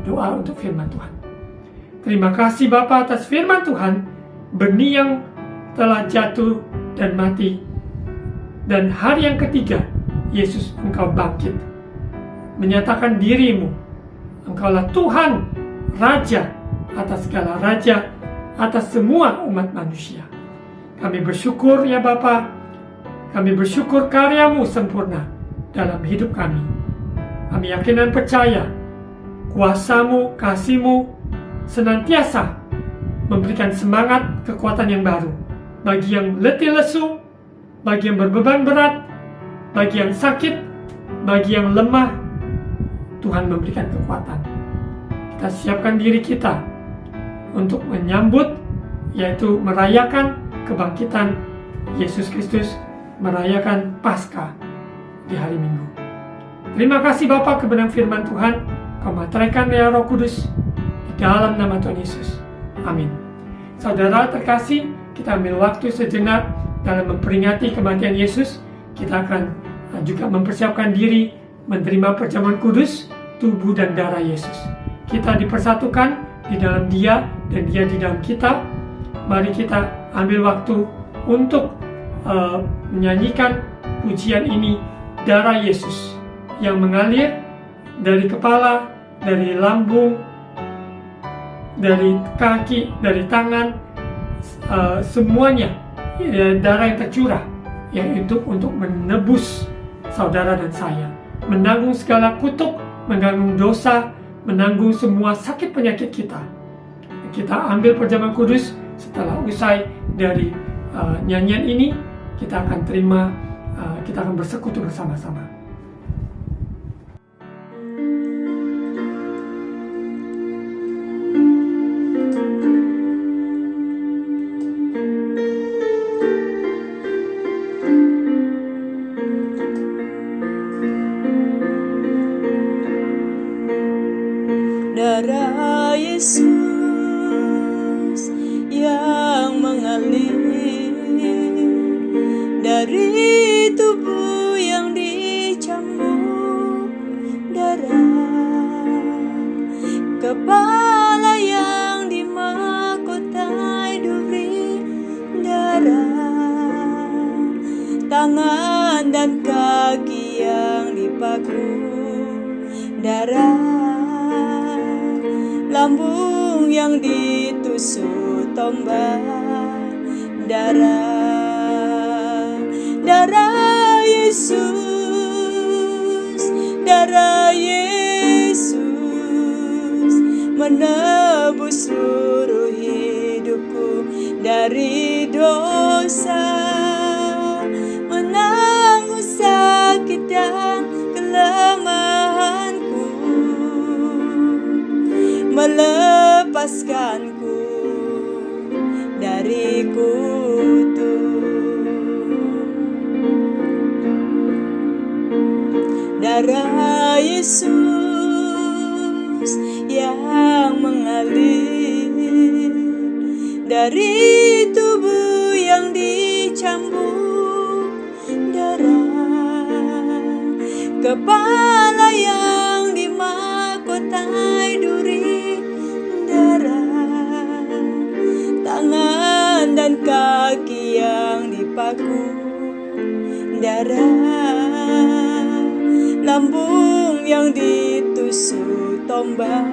doa untuk firman Tuhan. Terima kasih Bapa atas firman Tuhan, benih yang telah jatuh dan mati, dan hari yang ketiga Yesus, Engkau bangkit, menyatakan dirimu, Engkaulah Tuhan, Raja atas segala raja, atas semua umat manusia. Kami bersyukur ya Bapa, kami bersyukur karyamu sempurna dalam hidup kami. Kami yakin dan percaya kuasamu, kasihmu senantiasa memberikan semangat, kekuatan yang baru bagi yang letih lesu, bagi yang berbeban berat, bagi yang sakit, bagi yang lemah. Tuhan memberikan kekuatan. Kita siapkan diri kita untuk menyambut, yaitu merayakan kebangkitan Yesus Kristus, merayakan Paskah di hari Minggu. Terima kasih Bapa, kebenaran firman Tuhan Kau materaikan ya Roh Kudus, dalam nama Tuhan Yesus. Amin. Saudara terkasih, kita ambil waktu sejenak dalam memperingati kematian Yesus. Kita akan juga mempersiapkan diri menerima perjamuan kudus, tubuh dan darah Yesus. Kita dipersatukan di dalam Dia dan Dia di dalam kita. Mari kita ambil waktu untuk menyanyikan pujian ini, darah Yesus yang mengalir dari kepala, dari lambung, dari kaki, dari tangan, semuanya darah yang tercurah yang untuk menebus saudara dan saya, menanggung segala kutuk, menanggung dosa, menanggung semua sakit penyakit kita. Kita ambil perjamuan kudus. Setelah usai dari nyanyian ini, kita akan kita akan bersekutu bersama-sama. Darah Yesus yang mengalir dari tubuh yang dicambuk darah, kepala yang dimahkotai duri darah, tangan dan kaki yang dipaku darah, lambung yang ditusuk tombak darah, darah Yesus, darah Yesus menebus seluruh hidupku dari dosa, menanggung sakit dan kelemahanku, melepaskanku dari kutuk. Darah Yesus yang mengalir dari tubuh yang dicambuk darah, kepala yang dimahkotai duri darah, tangan dan kaki yang dipaku darah, lambung yang ditusuk tombak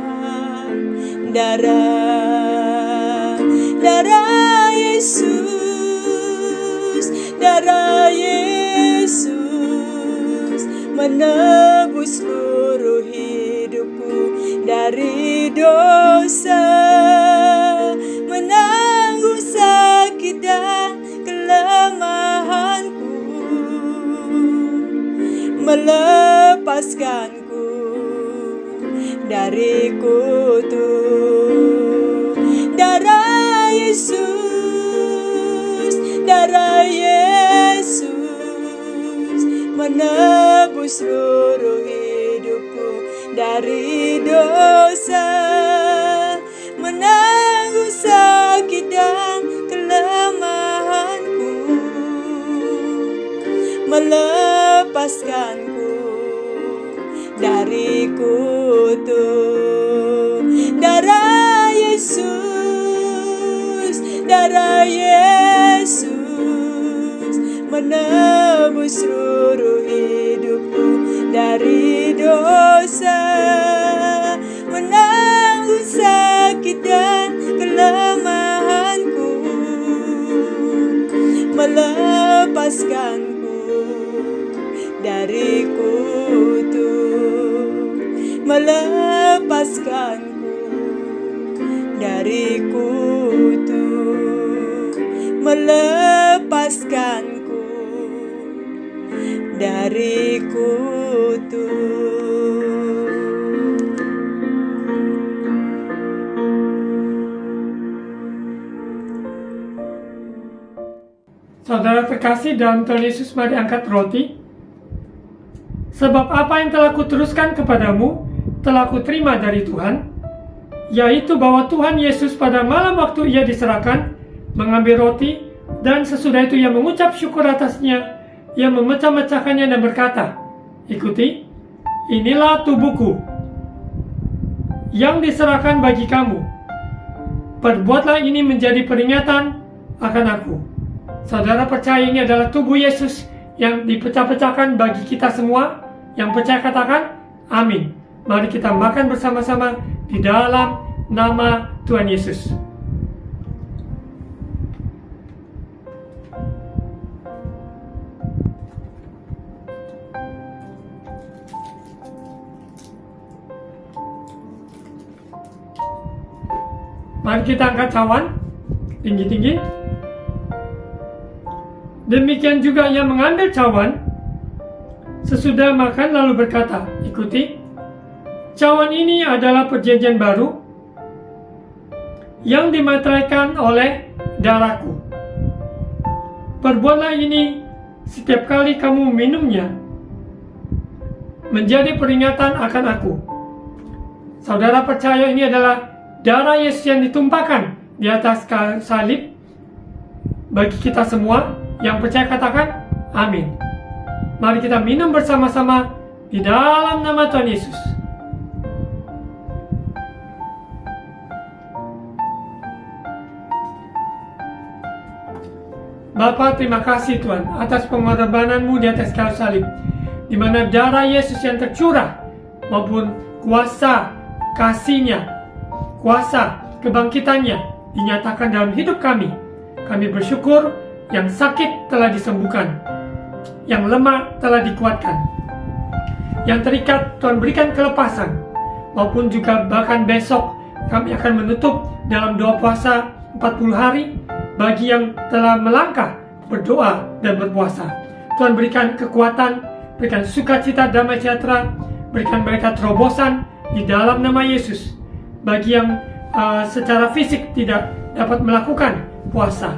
darah, darah Yesus, darah Yesus menebus seluruh hidupku dari dosa, menanggung sakit dan kelemahanku, melepaskanku dari kutuk. Darah Yesus, darah Yesus menebus seluruh hidupku dari dosa, menanggung sakit dan kelemahanku, melepaskanku dari kutuk. Darah Yesus, darah Yesus menebus seluruh hidupku dari dosa, menanggung sakit dan kelemahanku, melepaskanku dari kutuk, melepaskanku dari kutuk, melepaskanku dari kutuk. Saudara terkasih dalam Tuhan Yesus, mari angkat roti. Sebab apa yang telah kuteruskan kepadamu, telah kuterima dari Tuhan, yaitu bahwa Tuhan Yesus pada malam waktu ia diserahkan, mengambil roti, dan sesudah itu ia mengucap syukur atasnya, ia memecah-mecahkannya dan berkata, "Ikuti, inilah tubuhku yang diserahkan bagi kamu. Perbuatlah ini menjadi peringatan akan aku." Saudara percaya ini adalah tubuh Yesus yang dipecah-pecahkan bagi kita semua? Yang percaya katakan, amin. Mari kita makan bersama-sama di dalam nama Tuhan Yesus. Mari kita angkat cawan tinggi-tinggi. Demikian juga ia mengambil cawan sesudah makan lalu berkata, "Ikuti, cawan ini adalah perjanjian baru yang dimateraikan oleh darahku. Perbuatlah ini setiap kali kamu minumnya menjadi peringatan akan aku." Saudara percaya ini adalah darah Yesus yang ditumpahkan di atas salib bagi kita semua. Yang percaya katakan amin. Mari kita minum bersama-sama di dalam nama Tuhan Yesus. Bapa, terima kasih Tuhan atas pengorbanan-Mu di atas kayu salib, di mana darah Yesus yang tercurah maupun kuasa kasih-Nya, kuasa kebangkitannya dinyatakan dalam hidup kami. Kami bersyukur yang sakit telah disembuhkan, yang lemah telah dikuatkan, yang terikat Tuhan berikan kelepasan, maupun juga bahkan besok kami akan menutup dalam doa puasa 40 hari bagi yang telah melangkah berdoa dan berpuasa. Tuhan berikan kekuatan, berikan sukacita, damai sejahtera, berikan mereka terobosan di dalam nama Yesus. Bagi yang secara fisik tidak dapat melakukan puasa,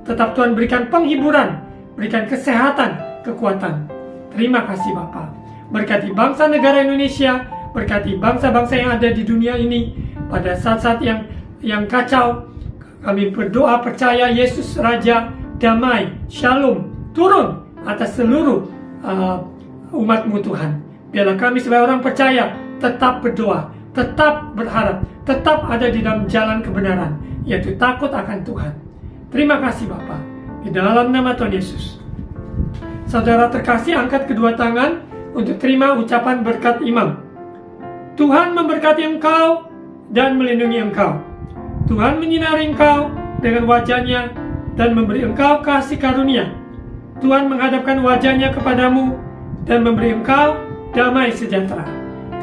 tetap Tuhan berikan penghiburan, berikan kesehatan, kekuatan. Terima kasih Bapa. Berkati bangsa negara Indonesia, berkati bangsa-bangsa yang ada di dunia ini pada saat-saat yang kacau. Kami berdoa percaya Yesus Raja damai, Shalom turun atas seluruh umat-Mu Tuhan. Biarlah kami sebagai orang percaya tetap berdoa, tetap berharap, tetap ada di dalam jalan kebenaran, yaitu takut akan Tuhan. Terima kasih Bapa, di dalam nama Tuhan Yesus. Saudara terkasih, angkat kedua tangan untuk terima ucapan berkat imam. Tuhan memberkati engkau dan melindungi engkau. Tuhan menyinari engkau dengan wajah-Nya dan memberi engkau kasih karunia. Tuhan menghadapkan wajah-Nya kepadamu dan memberi engkau damai sejahtera.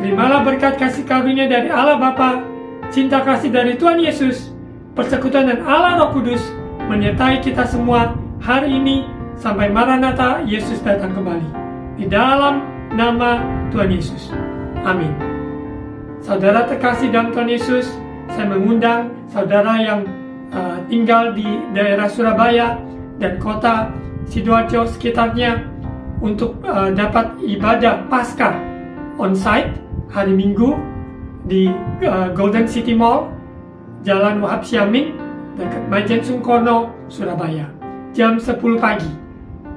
Terimalah berkat kasih karunia dari Allah Bapa, cinta kasih dari Tuhan Yesus, persekutuan dan Allah Roh Kudus menyertai kita semua hari ini sampai Maranatha Yesus datang kembali. Di dalam nama Tuhan Yesus. Amin. Saudara terkasih dalam Tuhan Yesus, saya mengundang saudara yang tinggal di daerah Surabaya dan kota Sidoarjo sekitarnya untuk dapat ibadah Paskah on-site hari Minggu di Golden City Mall, Jalan Wahab Syamin, dekat Majen Sungkono, Surabaya. Jam 10 pagi.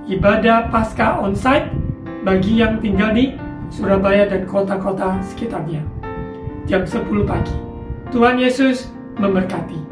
Ibadah Paskah on-site bagi yang tinggal di Surabaya dan kota-kota sekitarnya. Jam 10 pagi. Tuhan Yesus memberkati.